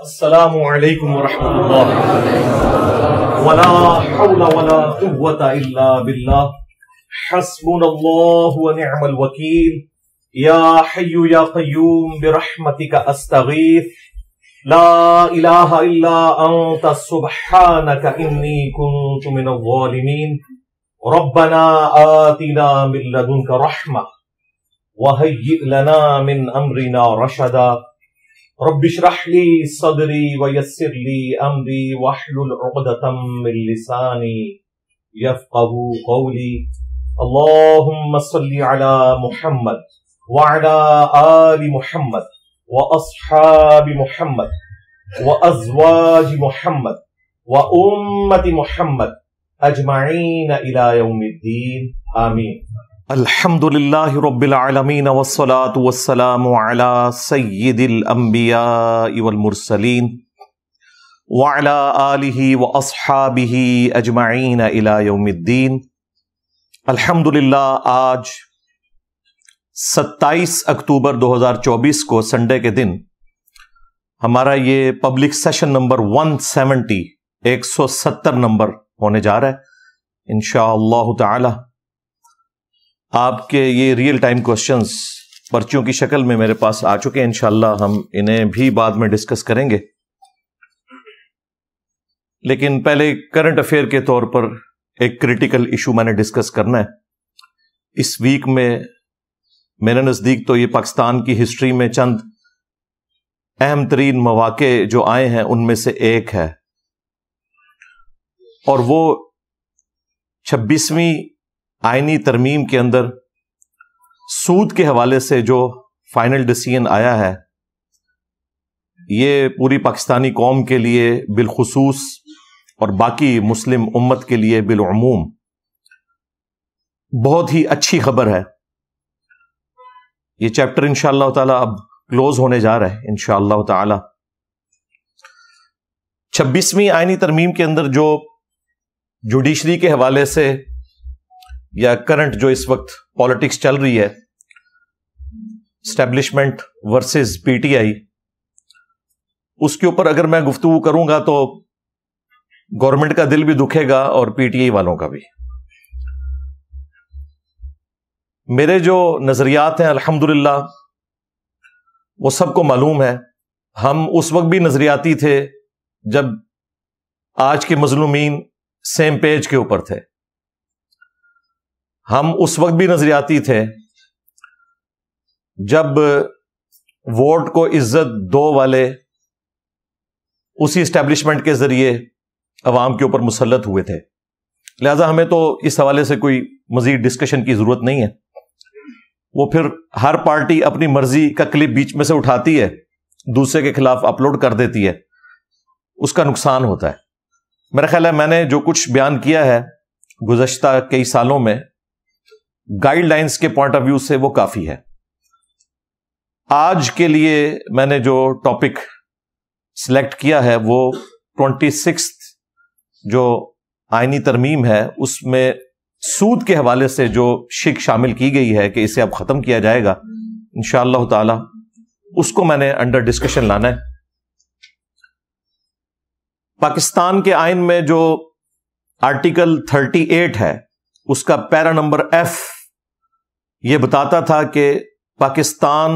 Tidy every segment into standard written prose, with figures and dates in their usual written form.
السلام علیکم ورحمۃ اللہ ولا حول ولا قوة الا باللہ حسبنا اللہ ونعم الوکیل یا حی یا قیوم برحمتک استغیث لا الہ الا انت سبحانک انی کنت من الظالمین ربنا آتنا من لدنک رحمہ وہیئ لنا من امرنا رشدا رب اشرح لي صدري ويسر لي امري واحلل عقدة من لساني يفقهوا قولي اللهم صل على محمد وعلى آل محمد واصحاب محمد وازواج محمد وامة محمد اجمعين الى يوم الدين آمین۔ الحمد للہ رب العالمین والصلاة والسلام علی سید الانبیاء والمرسلین وعلی آلہ واصحابہ اجمعین الی یوم الدین۔ الحمد للہ آج 27 اکتوبر 2024 کو سنڈے کے دن ہمارا یہ پبلک سیشن نمبر 170 نمبر ہونے جا رہا ہے انشاءاللہ تعالی۔ آپ کے یہ ریئل ٹائم کوسچنز پرچیوں کی شکل میں میرے پاس آ چکے ہیں، انشاءاللہ ہم انہیں بھی بعد میں ڈسکس کریں گے، لیکن پہلے کرنٹ افیئر کے طور پر ایک کریٹیکل ایشو میں نے ڈسکس کرنا ہے۔ اس ویک میں میرے نزدیک تو یہ پاکستان کی ہسٹری میں چند اہم ترین مواقع جو آئے ہیں ان میں سے ایک ہے، اور وہ 26ویں آئینی ترمیم کے اندر سود کے حوالے سے جو فائنل ڈیسیژن آیا ہے، یہ پوری پاکستانی قوم کے لیے بالخصوص اور باقی مسلم امت کے لیے بالعموم بہت ہی اچھی خبر ہے۔ یہ چیپٹر انشاءاللہ تعالی اب کلوز ہونے جا رہا ہے انشاءاللہ تعالی۔ 26ویں آئینی ترمیم کے اندر جو جوڈیشری کے حوالے سے یا کرنٹ جو اس وقت پالیٹکس چل رہی ہے، establishment versus P T I, اس کے اوپر اگر میں گفتگو کروں گا تو گورنمنٹ کا دل بھی دکھے گا اور پی ٹی آئی والوں کا بھی۔ میرے جو نظریات ہیں الحمدللہ وہ سب کو معلوم ہے۔ ہم اس وقت بھی نظریاتی تھے جب آج کے مظلومین سیم پیج کے اوپر تھے، ہم اس وقت بھی نظریاتی تھے جب ووٹ کو عزت دو والے اسی اسٹیبلشمنٹ کے ذریعے عوام کے اوپر مسلط ہوئے تھے، لہذا ہمیں تو اس حوالے سے کوئی مزید ڈسکشن کی ضرورت نہیں ہے۔ وہ پھر ہر پارٹی اپنی مرضی کا کلپ بیچ میں سے اٹھاتی ہے، دوسرے کے خلاف اپلوڈ کر دیتی ہے، اس کا نقصان ہوتا ہے۔ میرا خیال ہے میں نے جو کچھ بیان کیا ہے گزشتہ کئی سالوں میں گائیڈ لائنز کے پوائنٹ آف ویو سے وہ کافی ہے۔ آج کے لیے میں نے جو ٹاپک سلیکٹ کیا ہے وہ 26 جو آئینی ترمیم ہے اس میں سود کے حوالے سے جو شک شامل کی گئی ہے کہ اسے اب ختم کیا جائے گا انشاءاللہ تعالی، اس کو میں نے انڈر ڈسکشن لانا ہے۔ پاکستان کے آئین میں جو آرٹیکل 38 ہے اس کا پیرا نمبر F یہ بتاتا تھا کہ پاکستان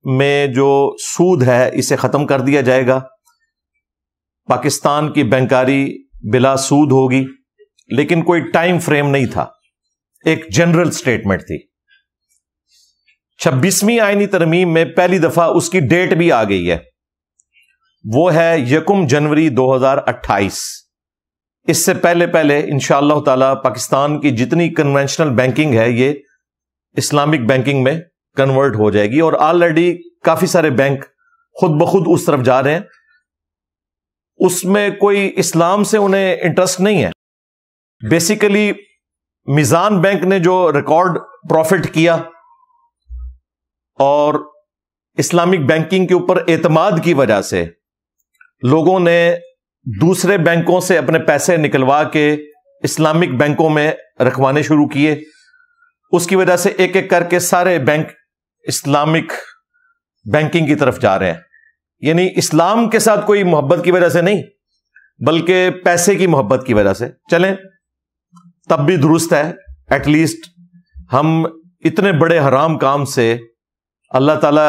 میں جو سود ہے اسے ختم کر دیا جائے گا، پاکستان کی بینکاری بلا سود ہوگی، لیکن کوئی ٹائم فریم نہیں تھا، ایک جنرل سٹیٹمنٹ تھی۔ 26ویں آئینی ترمیم میں پہلی دفعہ اس کی ڈیٹ بھی آ گئی ہے، وہ ہے 1 جنوری 2028۔ اس سے پہلے انشاءاللہ تعالی پاکستان کی جتنی کنونشنل بینکنگ ہے یہ اسلامک بینکنگ میں کنورٹ ہو جائے گی، اور آلریڈی کافی سارے بینک خود بخود اس طرف جا رہے ہیں۔ اس میں کوئی اسلام سے انہیں انٹرسٹ نہیں ہے۔ بیسیکلی میزان بینک نے جو ریکارڈ پروفٹ کیا اور اسلامک بینکنگ کے اوپر اعتماد کی وجہ سے لوگوں نے دوسرے بینکوں سے اپنے پیسے نکلوا کے اسلامک بینکوں میں رکھوانے شروع کیے، اس کی وجہ سے ایک ایک کر کے سارے بینک اسلامک بینکنگ کی طرف جا رہے ہیں۔ یعنی اسلام کے ساتھ کوئی محبت کی وجہ سے نہیں، بلکہ پیسے کی محبت کی وجہ سے. چلیں تب بھی درست ہے، ایٹ لیسٹ ہم اتنے بڑے حرام کام سے اللہ تعالی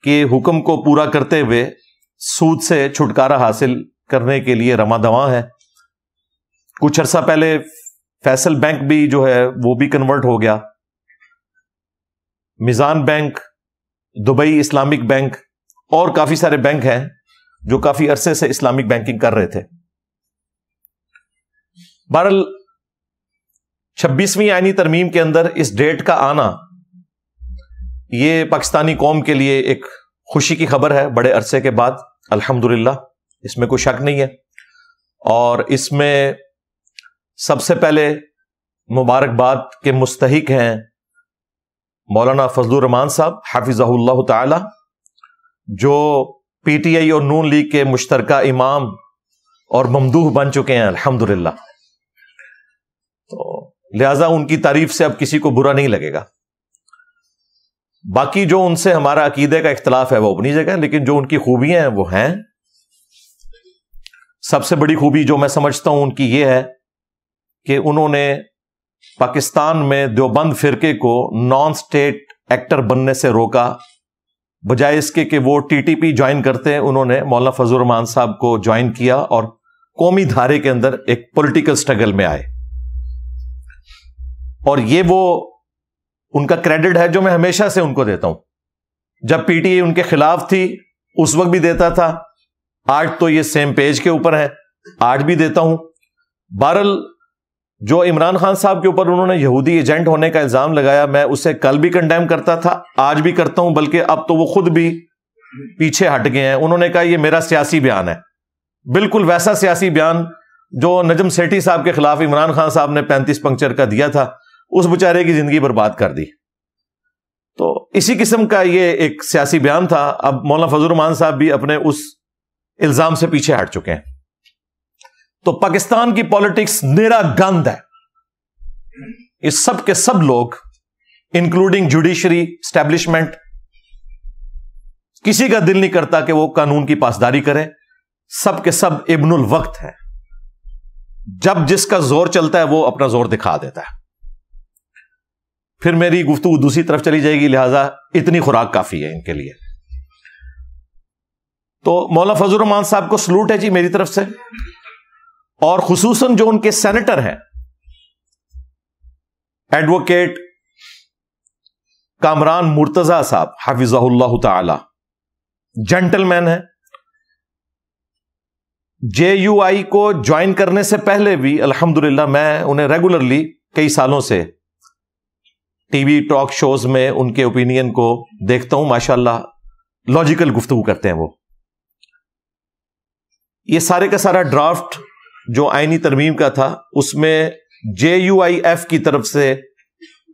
کے حکم کو پورا کرتے ہوئے سود سے چھٹکارا حاصل کرنے کے لیے رواں دواں ہے. کچھ عرصہ پہلے فیصل بینک بھی جو ہے وہ بھی کنورٹ ہو گیا، میزان بینک، دبئی اسلامک بینک اور کافی سارے بینک ہیں جو کافی عرصے سے اسلامک بینکنگ کر رہے تھے. بہرحال 26ویں آئینی ترمیم کے اندر اس ڈیٹ کا آنا یہ پاکستانی قوم کے لیے ایک خوشی کی خبر ہے بڑے عرصے کے بعد، الحمدللہ، اس میں کوئی شک نہیں ہے. اور اس میں سب سے پہلے مبارکباد کے مستحق ہیں مولانا فضل الرحمان صاحب حفظہ اللہ تعالی، جو پی ٹی آئی اور نون لیگ کے مشترکہ امام اور ممدوح بن چکے ہیں الحمدللہ. تو لہذا ان کی تعریف سے اب کسی کو برا نہیں لگے گا. باقی جو ان سے ہمارا عقیدے کا اختلاف ہے وہ اپنی جگہ، لیکن جو ان کی خوبیاں ہیں وہ ہیں. سب سے بڑی خوبی جو میں سمجھتا ہوں ان کی یہ ہے کہ انہوں نے پاکستان میں دیوبند فرقے کو نان اسٹیٹ ایکٹر بننے سے روکا، بجائے اس کے کہ وہ ٹی ٹی پی جوائن کرتے ہیں انہوں نے مولانا فضل الرحمان صاحب کو جوائن کیا اور قومی دھارے کے اندر ایک پولیٹیکل سٹرگل میں آئے. اور یہ وہ ان کا کریڈٹ ہے جو میں ہمیشہ سے ان کو دیتا ہوں. جب پی ٹی آئی ان کے خلاف تھی اس وقت بھی دیتا تھا، آج تو یہ سیم پیج کے اوپر ہے، آج بھی دیتا ہوں. بہرحال جو عمران خان صاحب کے اوپر انہوں نے یہودی ایجنٹ ہونے کا الزام لگایا، میں اسے کل بھی کنڈیم کرتا تھا، آج بھی کرتا ہوں، بلکہ اب تو وہ خود بھی پیچھے ہٹ گئے ہیں. انہوں نے کہا یہ میرا سیاسی بیان ہے، بالکل ویسا سیاسی بیان جو نجم سیٹھی صاحب کے خلاف عمران خان صاحب نے 35 پنکچر کا دیا تھا، اس بیچارے کی زندگی برباد کر دی. تو اسی قسم کا یہ ایک سیاسی بیان تھا. اب مولانا فضل الرحمان صاحب بھی اپنے اس الزام سے پیچھے ہٹ چکے ہیں. تو پاکستان کی پالیٹکس نیرا گند ہے. اس سب کے سب لوگ انکلوڈنگ جوڈیشری اسٹیبلشمنٹ، کسی کا دل نہیں کرتا کہ وہ قانون کی پاسداری کرے. سب کے سب ابن الوقت ہے، جب جس کا زور چلتا ہے وہ اپنا زور دکھا دیتا ہے. پھر میری گفتگو دوسری طرف چلی جائے گی، لہذا اتنی خوراک کافی ہے ان کے لیے. تو مولانا فضل الرحمان صاحب کو سلوٹ ہے جی میری طرف سے، اور خصوصاً جو ان کے سینیٹر ہیں ایڈوکیٹ کامران مرتضی صاحب حفظہ اللہ تعالی، جینٹل مین ہے. جے یو آئی کو جوائن کرنے سے پہلے بھی الحمدللہ میں انہیں ریگولرلی کئی سالوں سے ٹی وی ٹاک شوز میں ان کے اوپینین کو دیکھتا ہوں. ماشاءاللہ لاجیکل گفتگو کرتے ہیں وہ. یہ سارے کا سارا ڈرافٹ جو آئینی ترمیم کا تھا اس میں جے یو آئی ایف کی طرف سے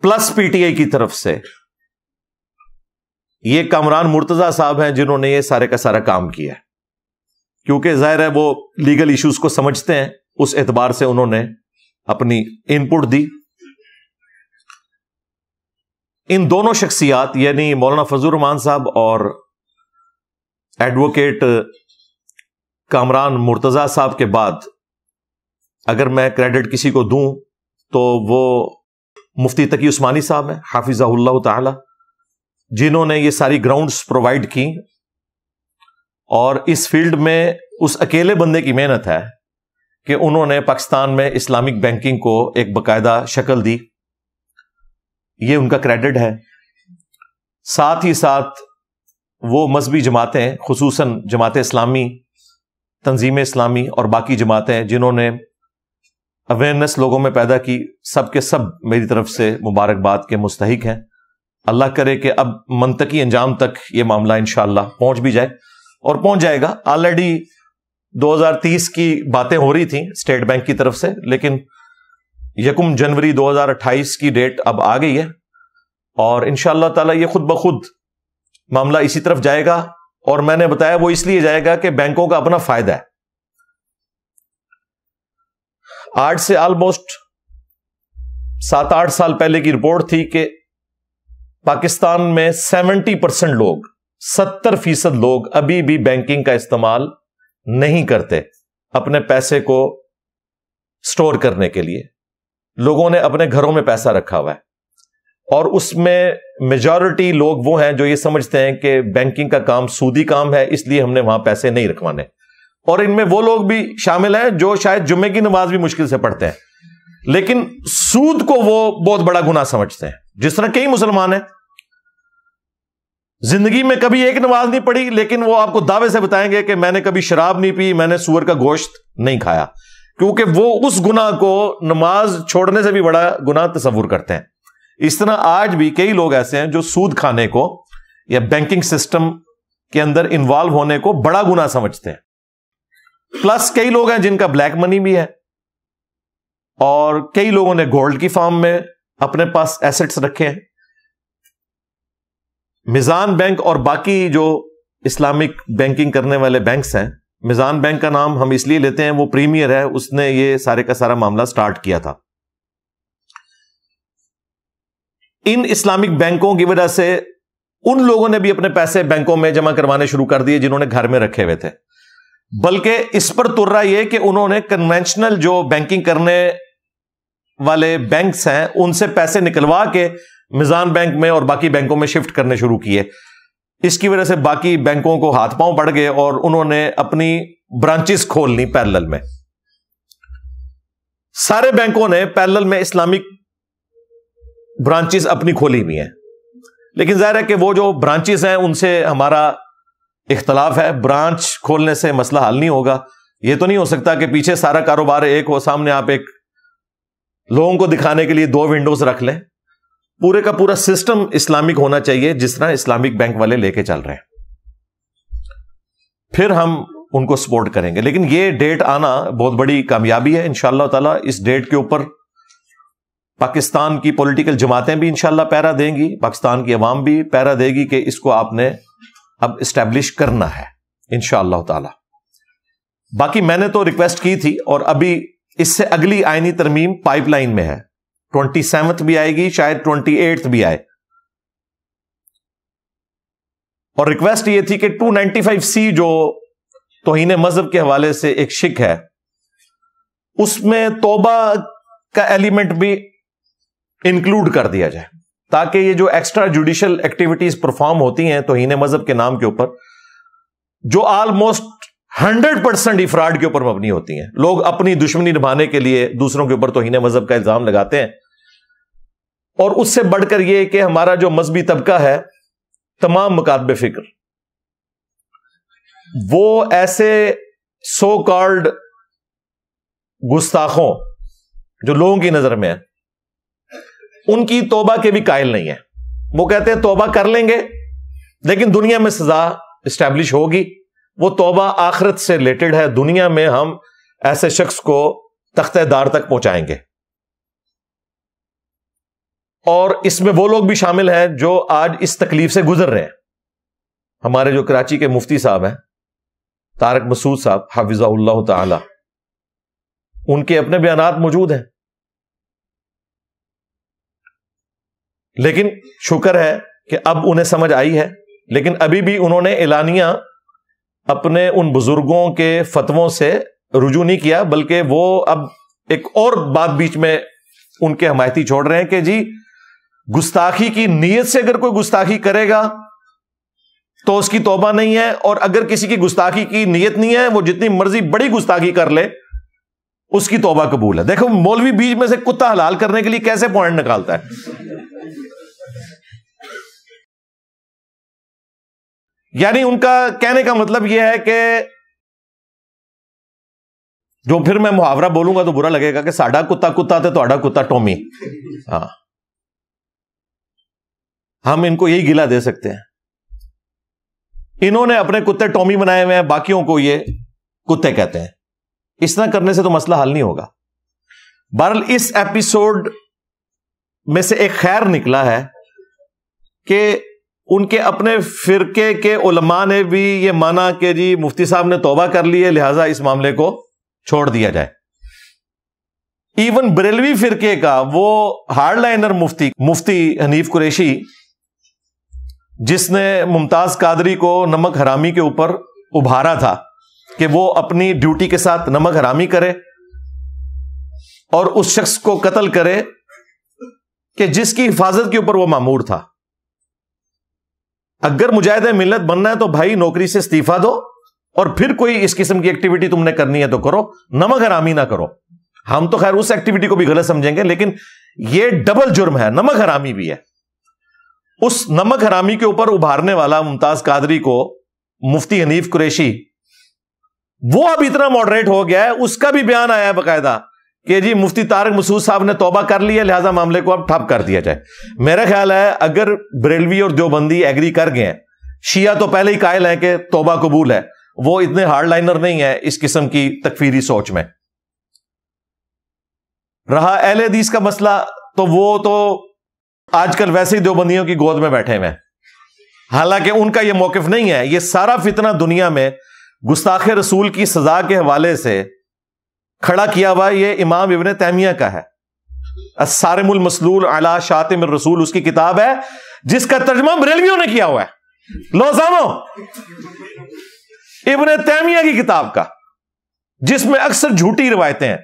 پلس پی ٹی آئی کی طرف سے یہ کامران مرتضی صاحب ہیں جنہوں نے یہ سارے کا سارا کام کیا. کیونکہ ظاہر ہے وہ لیگل ایشوز کو سمجھتے ہیں، اس اعتبار سے انہوں نے اپنی ان پٹ دی. ان دونوں شخصیات یعنی مولانا فضل الرحمان صاحب اور ایڈوکیٹ کامران مرتضی صاحب کے بعد اگر میں کریڈٹ کسی کو دوں تو وہ مفتی تقی عثمانی صاحب ہیں حافظہ اللہ تعالی، جنہوں نے یہ ساری گراؤنڈز پرووائڈ کی. اور اس فیلڈ میں اس اکیلے بندے کی محنت ہے کہ انہوں نے پاکستان میں اسلامک بینکنگ کو ایک باقاعدہ شکل دی. یہ ان کا کریڈٹ ہے. ساتھ ہی ساتھ وہ مذہبی جماعتیں، خصوصاً جماعت اسلامی، تنظیم اسلامی اور باقی جماعتیں جنہوں نے اویئرنیس لوگوں میں پیدا کی، سب کے سب میری طرف سے مبارکباد کے مستحق ہیں. اللہ کرے کہ اب منطقی انجام تک یہ معاملہ انشاءاللہ پہنچ بھی جائے، اور پہنچ جائے گا. آلریڈی 2030 کی باتیں ہو رہی تھیں اسٹیٹ بینک کی طرف سے، لیکن 1 جنوری 2028 کی ڈیٹ اب آ گئی ہے، اور انشاءاللہ تعالی یہ خود بخود معاملہ اسی طرف جائے گا. اور میں نے بتایا وہ اس لیے جائے گا کہ بینکوں کا اپنا فائدہ ہے. آج سے آلموسٹ 7-8 سال پہلے کی رپورٹ تھی کہ پاکستان میں 70% لوگ 70% لوگ ابھی بھی بینکنگ کا استعمال نہیں کرتے اپنے پیسے کو سٹور کرنے کے لیے. لوگوں نے اپنے گھروں میں پیسہ رکھا ہوا ہے، اور اس میں میجورٹی لوگ وہ ہیں جو یہ سمجھتے ہیں کہ بینکنگ کا کام سودی کام ہے، اس لیے ہم نے وہاں پیسے نہیں رکھوانے. اور ان میں وہ لوگ بھی شامل ہیں جو شاید جمعے کی نماز بھی مشکل سے پڑھتے ہیں، لیکن سود کو وہ بہت بڑا گناہ سمجھتے ہیں. جس طرح کئی مسلمان ہیں زندگی میں کبھی ایک نماز نہیں پڑھی، لیکن وہ آپ کو دعوے سے بتائیں گے کہ میں نے کبھی شراب نہیں پی، میں نے سور کا گوشت نہیں کھایا، کیونکہ وہ اس گناہ کو نماز چھوڑنے سے بھی بڑا گناہ تصور کرتے ہیں. اس طرح آج بھی کئی لوگ ایسے ہیں جو سود کھانے کو یا بینکنگ سسٹم کے اندر انوالو ہونے کو بڑا گناہ سمجھتے ہیں. پلس کئی لوگ ہیں جن کا بلیک منی بھی ہے، اور کئی لوگوں نے گولڈ کی فارم میں اپنے پاس ایسٹس رکھے ہیں. میزان بینک اور باقی جو اسلامک بینکنگ کرنے والے بینکس ہیں، میزان بینک کا نام ہم اس لیے لیتے ہیں، وہ پریمیئر ہے، اس نے یہ سارے کا سارا معاملہ سٹارٹ کیا تھا. ان اسلامک بینکوں کی وجہ سے ان لوگوں نے بھی اپنے پیسے بینکوں میں جمع کروانے شروع کر دیے جنہوں نے گھر میں رکھے ہوئے تھے، بلکہ اس پر ترا یہ کہ انہوں نے کنونشنل جو بینکنگ کرنے والے بینکس ہیں ان سے پیسے نکلوا کے میزان بینک میں اور باقی بینکوں میں شفٹ کرنے شروع کیے. اس کی وجہ سے باقی بینکوں کو ہاتھ پاؤں پڑ گئے اور انہوں نے اپنی برانچز کھول لی پیرلل میں. سارے بینکوں نے پیرلل میں اسلامک برانچز اپنی کھولی ہوئی ہیں، لیکن ظاہر ہے کہ وہ جو برانچز ہیں ان سے ہمارا اختلاف ہے. برانچ کھولنے سے مسئلہ حل نہیں ہوگا. یہ تو نہیں ہو سکتا کہ پیچھے سارا کاروبار ایک ہو، سامنے آپ ایک لوگوں کو دکھانے کے لیے 2 ونڈوز رکھ لیں. پورے کا پورا سسٹم اسلامک ہونا چاہیے جس طرح اسلامک بینک والے لے کے چل رہے ہیں، پھر ہم ان کو سپورٹ کریں گے. لیکن یہ ڈیٹ آنا بہت بڑی کامیابی ہے انشاءاللہ تعالی. اس ڈیٹ کے اوپر پاکستان کی پولیٹیکل جماعتیں بھی انشاءاللہ پیرا دیں گی، پاکستان کی عوام بھی پیرا دے گی کہ اس کو آپ نے اب اسٹیبلش کرنا ہے انشاءاللہ تعالی. باقی میں نے تو ریکویسٹ کی تھی، اور ابھی اس سے اگلی آئینی ترمیم پائپ لائن میں ہے. 27 بھی آئے گی، شاید 28 بھی آئے. اور ریکویسٹ یہ تھی کہ 295C جو توہین مذہب کے حوالے سے ایک شک ہے، اس میں توبہ کا ایلیمنٹ بھی انکلوڈ کر دیا جائے، تاکہ یہ جو ایکسٹرا جوڈیشل ایکٹیویٹیز پرفارم ہوتی ہیں توہین مذہب کے نام کے اوپر، جو آلموسٹ 100% افراد کے اوپر مبنی ہوتی ہیں. لوگ اپنی دشمنی نبھانے کے لیے دوسروں کے اوپر توہین مذہب کا الزام لگاتے ہیں، اور اس سے بڑھ کر یہ کہ ہمارا جو مذہبی طبقہ ہے، تمام مکاتب فکر، وہ ایسے سو کالڈ گستاخوں جو لوگوں کی نظر میں ہیں، ان کی توبہ کے بھی قائل نہیں ہے. وہ کہتے ہیں توبہ کر لیں گے لیکن دنیا میں سزا اسٹیبلش ہوگی. وہ توبہ آخرت سے ریلیٹڈ ہے، دنیا میں ہم ایسے شخص کو تختہ دار تک پہنچائیں گے. اور اس میں وہ لوگ بھی شامل ہیں جو آج اس تکلیف سے گزر رہے ہیں. ہمارے جو کراچی کے مفتی صاحب ہیں طارق مسعود صاحب حفظہ اللہ تعالی، ان کے اپنے بیانات موجود ہیں. لیکن شکر ہے کہ اب انہیں سمجھ آئی ہے، لیکن ابھی بھی انہوں نے اعلانیہ اپنے ان بزرگوں کے فتووں سے رجوع نہیں کیا، بلکہ وہ اب ایک اور بات بیچ میں ان کے حمایتی چھوڑ رہے ہیں کہ جی گستاخی کی نیت سے اگر کوئی گستاخی کرے گا تو اس کی توبہ نہیں ہے، اور اگر کسی کی گستاخی کی نیت نہیں ہے، وہ جتنی مرضی بڑی گستاخی کر لے اس کی توبہ قبول ہے. دیکھو مولوی بیچ میں سے کتا حلال کرنے کے لیے کیسے پوائنٹ نکالتا ہے. یعنی ان کا کہنے کا مطلب یہ ہے کہ جو پھر میں محاورہ بولوں گا تو برا لگے گا کہ ساڈا کتا کتا تے تہاڈا کتا ٹومی. ہاں، ہم ان کو یہی گلہ دے سکتے ہیں. انہوں نے اپنے کتے ٹومی بنائے ہوئے ہیں، باقیوں کو یہ کتے کہتے ہیں. اس طرح کرنے سے تو مسئلہ حل نہیں ہوگا. بہرحال اس ایپیسوڈ میں سے ایک خیر نکلا ہے کہ ان کے اپنے فرقے کے علماء نے بھی یہ مانا کہ جی مفتی صاحب نے توبہ کر لی ہے، لہٰذا اس معاملے کو چھوڑ دیا جائے. ایون بریلوی فرقے کا وہ ہارڈ لائنر مفتی حنیف قریشی، جس نے ممتاز قادری کو نمک حرامی کے اوپر ابھارا تھا کہ وہ اپنی ڈیوٹی کے ساتھ نمک حرامی کرے اور اس شخص کو قتل کرے کہ جس کی حفاظت کے اوپر وہ مامور تھا. اگر مجاہد ملت بننا ہے تو بھائی نوکری سے استعفیٰ دو اور پھر کوئی اس قسم کی ایکٹیویٹی تم نے کرنی ہے تو کرو, نمک حرامی نہ کرو. ہم تو خیر اس ایکٹیویٹی کو بھی غلط سمجھیں گے, لیکن یہ ڈبل جرم ہے, نمک حرامی بھی ہے. اس نمک حرامی کے اوپر ابھارنے والا ممتاز قادری کو مفتی حنیف قریشی, وہ اب اتنا ماڈریٹ ہو گیا ہے, اس کا بھی بیان آیا ہے باقاعدہ کہ جی مفتی طارق مسعود صاحب نے توبہ کر لی ہے, لہذا معاملے کو اب ٹھپ کر دیا جائے. میرا خیال ہے اگر بریلوی اور دیوبندی ایگری کر گئے ہیں, شیعہ تو پہلے ہی قائل ہیں کہ توبہ قبول ہے, وہ اتنے ہارڈ لائنر نہیں ہے اس قسم کی تکفیری سوچ میں. رہا اہل حدیث کا مسئلہ, تو وہ تو آج کل ویسے ہی دیوبندیوں کی گود میں بیٹھے ہوئے ہیں, حالانکہ ان کا یہ موقف نہیں ہے. یہ سارا فتنہ دنیا میں گستاخ رسول کی سزا کے حوالے سے کھڑا کیا ہوا یہ امام ابن تیمیہ کا ہے. الصارم المسلول علی شاتم الرسول اس کی کتاب ہے, جس کا ترجمہ بریلویوں نے کیا ہوا ہے. لو سامو, ابن تیمیہ کی کتاب کا, جس میں اکثر جھوٹی روایتیں ہیں.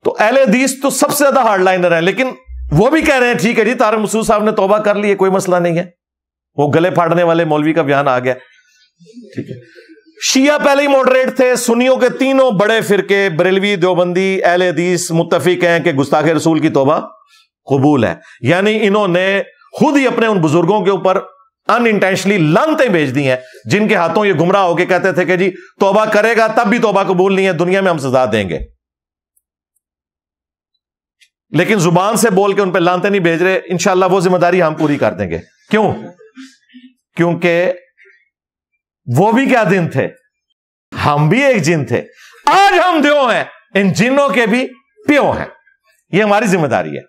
تو اہل حدیث تو سب سے زیادہ ہارڈ لائنر ہیں, لیکن وہ بھی کہہ رہے ہیں ٹھیک ہے جی طارق مسعود صاحب نے توبہ کر لی ہے, کوئی مسئلہ نہیں ہے. وہ گلے پھاڑنے والے مولوی کا بیان آ گیا. ٹھیک ہے, شیعہ پہلے ہی ماڈریٹ تھے. سنیوں کے تینوں بڑے فرقے بریلوی, دیوبندی, اہل حدیث متفق ہیں کہ گستاخ رسول کی توبہ قبول ہے. یعنی انہوں نے خود ہی اپنے ان بزرگوں کے اوپر ان انٹینشنلی لعنتیں بھیج دی ہیں, جن کے ہاتھوں یہ گمراہ ہو کے کہتے تھے کہ جی توبہ کرے گا تب بھی توبہ قبول نہیں ہے, دنیا میں ہم سزا دیں گے. لیکن زبان سے بول کے ان پہ لعنتیں نہیں بھیج رہے. انشاءاللہ وہ ذمہ داری ہم پوری کر دیں گے. کیوں؟ کیونکہ وہ بھی کیا دن تھے, ہم بھی ایک جن تھے. آج ہم دیو ہیں, ان جنوں کے بھی پیو ہیں. یہ ہماری ذمہ داری ہے.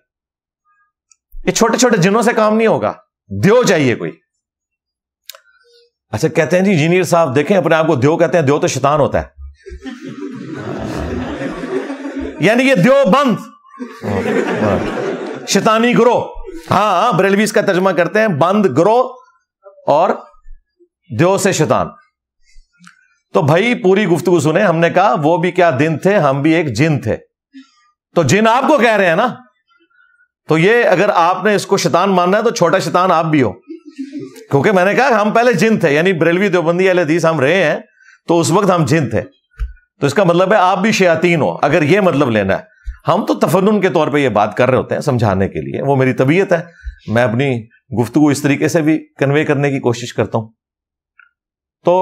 یہ چھوٹے چھوٹے جنوں سے کام نہیں ہوگا, دیو چاہیے کوئی. اچھا کہتے ہیں جی انجینئر صاحب دیکھیں اپنے آپ کو دیو کہتے ہیں, دیو تو شیطان ہوتا ہے. یعنی یہ دیو بند شیطانی گروہ. ہاں بریلوی اس کا ترجمہ کرتے ہیں بند گروہ اور دیو سے شیطان. تو بھائی پوری گفتگو سنیں. ہم نے کہا وہ بھی کیا دن تھے, ہم بھی ایک جن تھے. تو جن آپ کو کہہ رہے ہیں نا, تو یہ اگر آپ نے اس کو شیطان ماننا ہے تو چھوٹا شیطان آپ بھی ہو, کیونکہ میں نے کہا ہم پہلے جن تھے, یعنی بریلوی دیوبندی اہل حدیث ہم رہے ہیں, تو اس وقت ہم جن تھے. تو اس کا مطلب ہے آپ بھی شیاطین ہو, اگر یہ مطلب لینا ہے. ہم تو تفنن کے طور پہ یہ بات کر رہے ہوتے ہیں سمجھانے کے لیے, وہ میری طبیعت ہے, میں اپنی گفتگو اس طریقے سے بھی کنوے کرنے کی کوشش کرتا ہوں. تو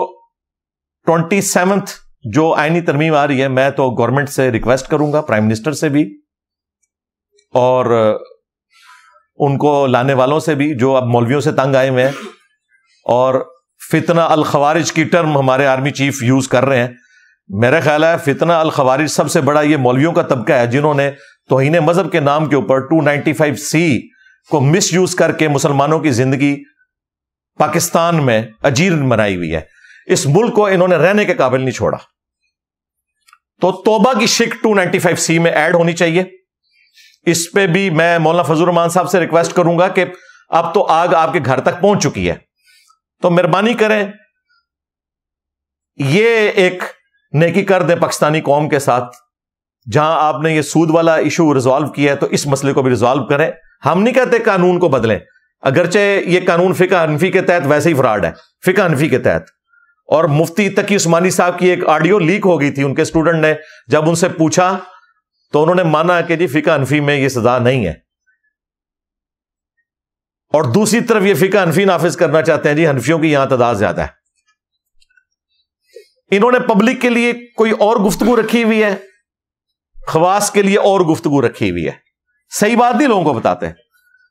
27 جو آئینی ترمیم آ رہی ہے, میں تو گورنمنٹ سے ریکویسٹ کروں گا, پرائم منسٹر سے بھی اور ان کو لانے والوں سے بھی جو اب مولویوں سے تنگ آئے ہوئے ہیں, اور فتنہ الخوارج کی ٹرم ہمارے آرمی چیف یوز کر رہے ہیں. میرا خیال ہے فتنہ الخوارج سب سے بڑا یہ مولویوں کا طبقہ ہے, جنہوں نے توہین مذہب کے نام کے اوپر 295C کو مس یوز کر کے مسلمانوں کی زندگی پاکستان میں اجیر بنائی ہوئی ہے. اس ملک کو انہوں نے رہنے کے قابل نہیں چھوڑا. تو توبہ کی شک 295C میں ایڈ ہونی چاہیے. اس پہ بھی میں مولانا فضل الرحمان صاحب سے ریکویسٹ کروں گا کہ اب تو آگ آپ کے گھر تک پہنچ چکی ہے, تو مہربانی کریں یہ ایک نیکی کر دیں پاکستانی قوم کے ساتھ. جہاں آپ نے یہ سود والا ایشو ریزالو کیا ہے تو اس مسئلے کو بھی ریزالو کریں. ہم نہیں کہتے قانون کو بدلیں, اگرچہ یہ قانون فقہ حنفی کے تحت ویسے ہی فراڈ ہے, فقہ حنفی کے تحت. اور مفتی تقی عثمانی صاحب کی ایک آڈیو لیک ہو گئی تھی, ان کے اسٹوڈنٹ نے جب ان سے پوچھا تو انہوں نے مانا کہ جی فقہ حنفی میں یہ سزا نہیں ہے, اور دوسری طرف یہ فقہ حنفی نافذ کرنا چاہتے ہیں جی حنفیوں کی یہاں تعداد زیادہ ہے. انہوں نے پبلک کے لیے کوئی اور گفتگو رکھی ہوئی ہے, خواص کے لیے اور گفتگو رکھی ہوئی ہے. صحیح بات نہیں لوگوں کو بتاتے.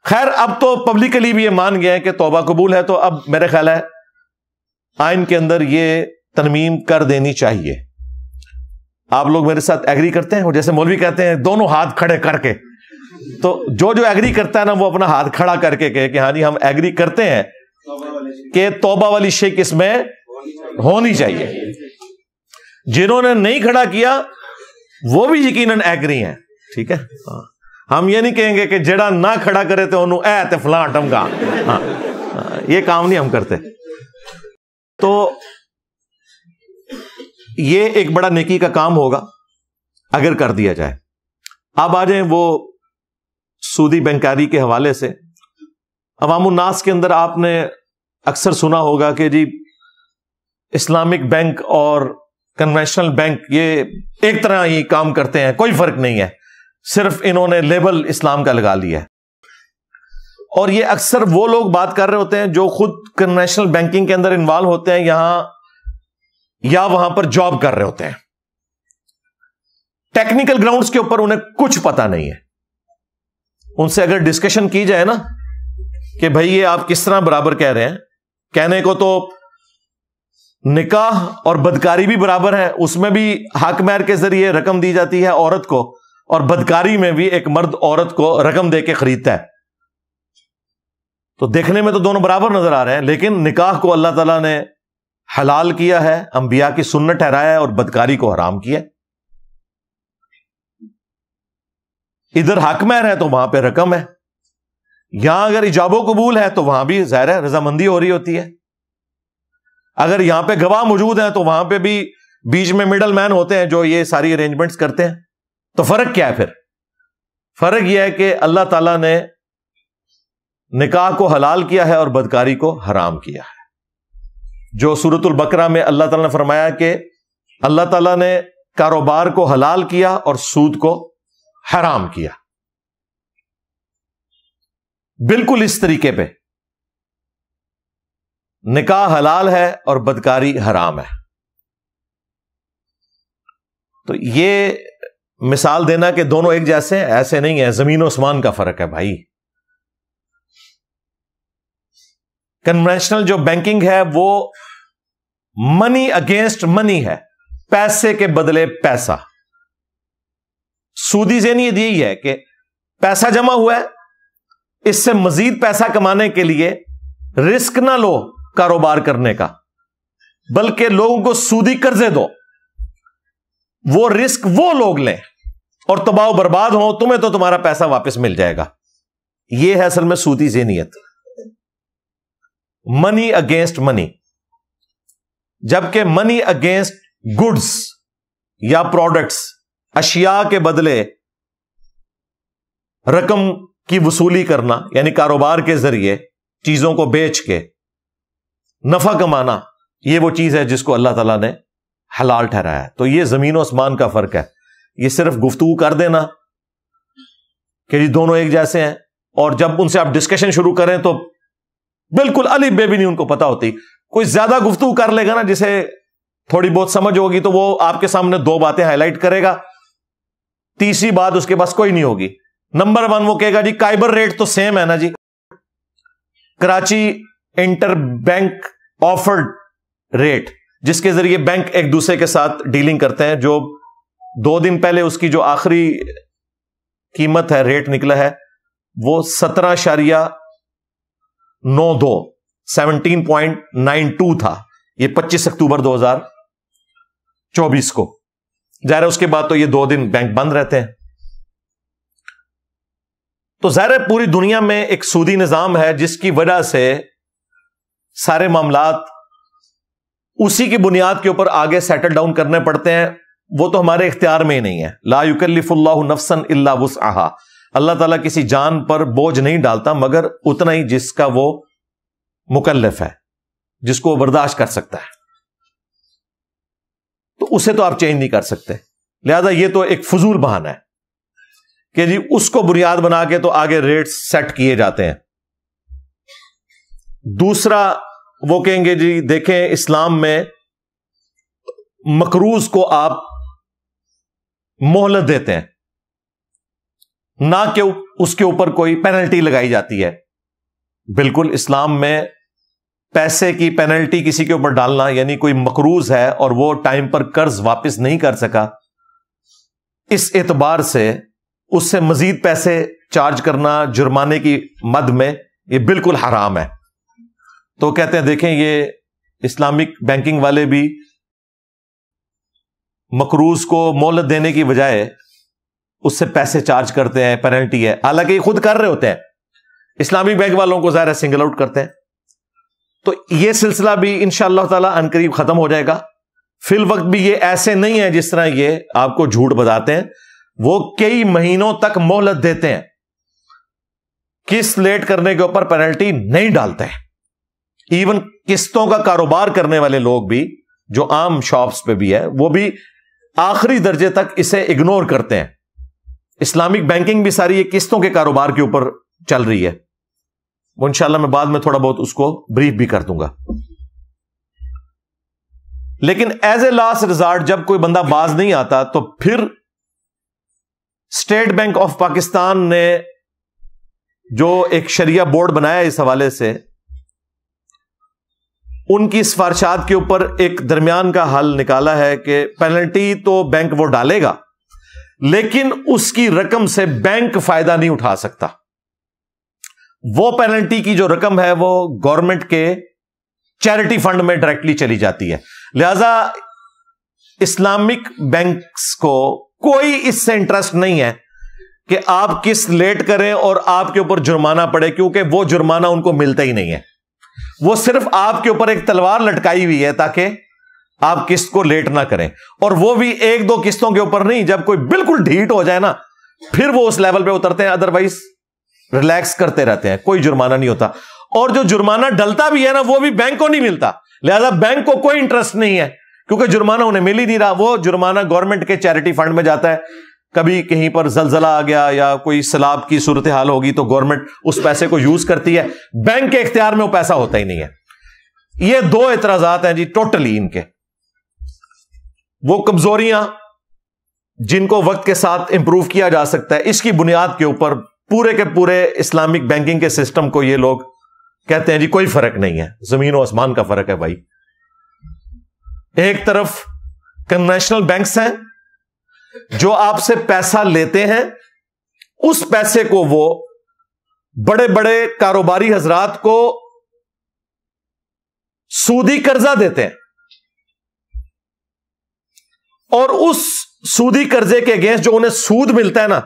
خیر اب تو پبلکلی بھی یہ مان گئے کہ توبہ قبول ہے, تو اب میرے خیال ہے آئین کے اندر یہ ترمیم کر دینی چاہیے. آپ لوگ میرے ساتھ ایگری کرتے ہیں؟ جیسے مولوی کہتے ہیں دونوں ہاتھ کھڑے کر کے, تو جو ایگری کرتا ہے نا وہ اپنا ہاتھ کھڑا کر کے کہے کہ ہاں جی ہم ایگری کرتے ہیں کہ توبہ والی شک اس میں ہونی چاہیے. جنہوں نے نہیں کھڑا کیا وہ بھی یقیناً ایگری ہیں. ٹھیک ہے, ہم یہ نہیں کہیں گے کہ جڑا نہ کھڑا کرے تو انہوں اے تے فلاں ٹمگا، یہ کام نہیں ہم کرتے. تو یہ ایک بڑا نیکی کا کام ہوگا اگر کر دیا جائے. اب آ جائیں وہ سودی بینکاری کے حوالے سے. عوام الناس کے اندر آپ نے اکثر سنا ہوگا کہ جی اسلامک بینک اور کنونشنل بینک یہ ایک طرح ہی کام کرتے ہیں، کوئی فرق نہیں ہے، صرف انہوں نے لیبل اسلام کا لگا لیا ہے. اور یہ اکثر وہ لوگ بات کر رہے ہوتے ہیں جو خود کنونشنل بینکنگ کے اندر انوالو ہوتے ہیں یہاں یا وہاں پر جاب کر رہے ہوتے ہیں. ٹیکنیکل گراؤنڈز کے اوپر انہیں کچھ پتا نہیں ہے. ان سے اگر ڈسکشن کی جائے نا کہ بھائی یہ آپ کس طرح برابر کہہ رہے ہیں، کہنے کو تو نکاح اور بدکاری بھی برابر ہے، اس میں بھی حق مہر کے ذریعے رقم دی جاتی ہے عورت کو، اور بدکاری میں بھی ایک مرد عورت کو رقم دے کے خریدتا ہے. تو دیکھنے میں تو دونوں برابر نظر آ رہے ہیں، لیکن نکاح کو اللہ تعالیٰ نے حلال کیا ہے، انبیاء کی سنت ٹھہرایا ہے، اور بدکاری کو حرام کیا ہے. ادھر حق مہر ہے تو وہاں پہ رقم ہے، یہاں اگر ایجاب و قبول ہے تو وہاں بھی ظاہر ہے رضامندی ہو رہی ہوتی ہے. اگر یہاں پہ گواہ موجود ہیں تو وہاں پہ بھی بیچ میں مڈل مین ہوتے ہیں جو یہ ساری ارینجمنٹس کرتے ہیں. تو فرق کیا ہے پھر؟ فرق یہ ہے کہ اللہ تعالیٰ نے نکاح کو حلال کیا ہے اور بدکاری کو حرام کیا ہے. جو سورۃ البقرہ میں اللہ تعالیٰ نے فرمایا کہ اللہ تعالیٰ نے کاروبار کو حلال کیا اور سود کو حرام کیا، بالکل اس طریقے پہ نکاح حلال ہے اور بدکاری حرام ہے. تو یہ مثال دینا کہ دونوں ایک جیسے ہیں، ایسے نہیں ہے، زمین و آسمان کا فرق ہے بھائی. کنونشنل جو بینکنگ ہے وہ منی اگینسٹ منی ہے، پیسے کے بدلے پیسہ. سودی ذہنیت یہی ہے کہ پیسہ جمع ہوا ہے، اس سے مزید پیسہ کمانے کے لیے رسک نہ لو کاروبار کرنے کا، بلکہ لوگوں کو سودی قرضے دو، وہ رسک وہ لوگ لیں اور تباہ و برباد ہوں، تمہیں تو تمہارا پیسہ واپس مل جائے گا. یہ ہے اصل میں سودی ذہنیت، منی اگینسٹ منی. جبکہ منی اگینسٹ گڈس یا پروڈکٹس، اشیاء کے بدلے رقم کی وصولی کرنا، یعنی کاروبار کے ذریعے چیزوں کو بیچ کے نفع کمانا، یہ وہ چیز ہے جس کو اللہ تعالیٰ نے حلال ٹھہرایا ہے. تو یہ زمین و آسمان کا فرق ہے. یہ صرف گفتگو کر دینا کہ جی دونوں ایک جیسے ہیں، اور جب ان سے آپ ڈسکشن شروع کریں تو بالکل الف بے بھی نہیں ان کو پتا ہوتی. کوئی زیادہ گفتگو کر لے گا نا، جسے تھوڑی بہت سمجھ ہوگی، تو وہ آپ کے سامنے دو باتیں ہائی لائٹ کرے گا، تیسری بات اس کے پاس کوئی نہیں ہوگی. نمبر 1 وہ کہے گا جی کائبر ریٹ تو سیم ہے نا جی، Karachi interbank offered rate, جس کے ذریعے بینک ایک دوسرے کے ساتھ ڈیلنگ کرتے ہیں، جو 2 دن پہلے اس کی جو آخری قیمت ہے، ریٹ نکلا ہے، وہ 17.92 تھا. یہ 25 اکتوبر 2024 کو. ظاہر ہے اس کے بعد تو یہ 2 دن بینک بند رہتے ہیں. تو ظاہر ہے پوری دنیا میں ایک سودی نظام ہے جس کی وجہ سے سارے معاملات اسی کی بنیاد کے اوپر آگے سیٹل ڈاؤن کرنے پڑتے ہیں. وہ تو ہمارے اختیار میں ہی نہیں ہے. لا یکلف اللہ نفسا الا وسعها. اللہ تعالیٰ کسی جان پر بوجھ نہیں ڈالتا مگر اتنا ہی جس کا وہ مکلف ہے، جس کو وہ برداشت کر سکتا ہے. تو اسے تو آپ چینج نہیں کر سکتے. لہذا یہ تو ایک فضول بہانہ ہے کہ جی اس کو بنیاد بنا کے تو آگے ریٹ سیٹ کیے جاتے ہیں. دوسرا وہ کہیں گے جی دیکھیں اسلام میں مقروض کو آپ مہلت دیتے ہیں، نہ کہ اس کے اوپر کوئی پینلٹی لگائی جاتی ہے. بالکل اسلام میں پیسے کی پینلٹی کسی کے اوپر ڈالنا، یعنی کوئی مقروض ہے اور وہ ٹائم پر قرض واپس نہیں کر سکا، اس اعتبار سے اس سے مزید پیسے چارج کرنا جرمانے کی مد میں یہ بالکل حرام ہے. تو کہتے ہیں دیکھیں یہ اسلامک بینکنگ والے بھی مقروض کو مہلت دینے کی بجائے اس سے پیسے چارج کرتے ہیں، پینلٹی ہے، حالانکہ یہ خود کر رہے ہوتے ہیں، اسلامک بینک والوں کو ظاہر ہے سنگل آؤٹ کرتے ہیں. تو یہ سلسلہ بھی انشاءاللہ تعالی عنقریب ختم ہو جائے گا. فی الوقت بھی یہ ایسے نہیں ہے جس طرح یہ آپ کو جھوٹ بتاتے ہیں، وہ کئی مہینوں تک مہلت دیتے ہیں، قسط لیٹ کرنے کے اوپر پینلٹی نہیں ڈالتے ہیں. ایون قسطوں کا کاروبار کرنے والے لوگ بھی جو عام شاپس پہ بھی ہے وہ بھی آخری درجے تک اسے اگنور کرتے ہیں. اسلامک بینکنگ بھی ساری یہ قسطوں کے کاروبار کے اوپر چل رہی ہے. وہ انشاءاللہ میں بعد میں تھوڑا بہت اس کو بریف بھی کر دوں گا. لیکن ایز اے لاسٹ ریزارٹ جب کوئی بندہ باز نہیں آتا تو پھر اسٹیٹ بینک آف پاکستان نے جو ایک شریعہ بورڈ بنایا اس حوالے سے، ان کی سفارشات کے اوپر ایک درمیان کا حل نکالا ہے کہ پینلٹی تو بینک وہ ڈالے گا لیکن اس کی رقم سے بینک فائدہ نہیں اٹھا سکتا. وہ پینلٹی کی جو رقم ہے وہ گورنمنٹ کے چیریٹی فنڈ میں ڈائریکٹلی چلی جاتی ہے. لہذا اسلامک بینکس کو کوئی اس سے انٹرسٹ نہیں ہے کہ آپ قسط لیٹ کریں اور آپ کے اوپر جرمانہ پڑے، کیونکہ وہ جرمانہ ان کو ملتا ہی نہیں ہے. وہ صرف آپ کے اوپر ایک تلوار لٹکائی ہوئی ہے تاکہ آپ قسط کو لیٹ نہ کریں، اور وہ بھی ایک دو قسطوں کے اوپر نہیں. جب کوئی بالکل ڈھیٹ ہو جائے نا پھر وہ اس لیول پہ اترتے ہیں، ادروائز ریلیکس کرتے رہتے ہیں، کوئی جرمانہ نہیں ہوتا. اور جو جرمانہ ڈلتا بھی ہے نا وہ بھی بینک کو نہیں ملتا. لہذا بینک کو کوئی انٹرسٹ نہیں ہے کیونکہ جرمانہ انہیں مل ہی نہیں رہا. وہ جرمانہ گورنمنٹ کے چیریٹی فنڈ میں جاتا ہے. کبھی کہیں پر زلزلہ آ گیا یا کوئی سیلاب کی صورتحال ہوگی تو گورنمنٹ اس پیسے کو یوز کرتی ہے، بینک کے اختیار میں وہ پیسہ ہوتا ہی نہیں ہے. یہ دو اعتراضات ہیں جی ٹوٹلی ان کے. وہ کمزوریاں جن کو وقت کے ساتھ امپروو کیا جا سکتا ہے، اس کی بنیاد کے اوپر پورے کے پورے اسلامک بینکنگ کے سسٹم کو یہ لوگ کہتے ہیں جی کوئی فرق نہیں ہے، زمین و آسمان کا فرق ہے بھائی. ایک طرف کنونشنل بینکس ہیں جو آپ سے پیسہ لیتے ہیں، اس پیسے کو وہ بڑے بڑے کاروباری حضرات کو سودی قرضہ دیتے ہیں، اور اس سودی قرضے کے اگینسٹ جو انہیں سود ملتا ہے نا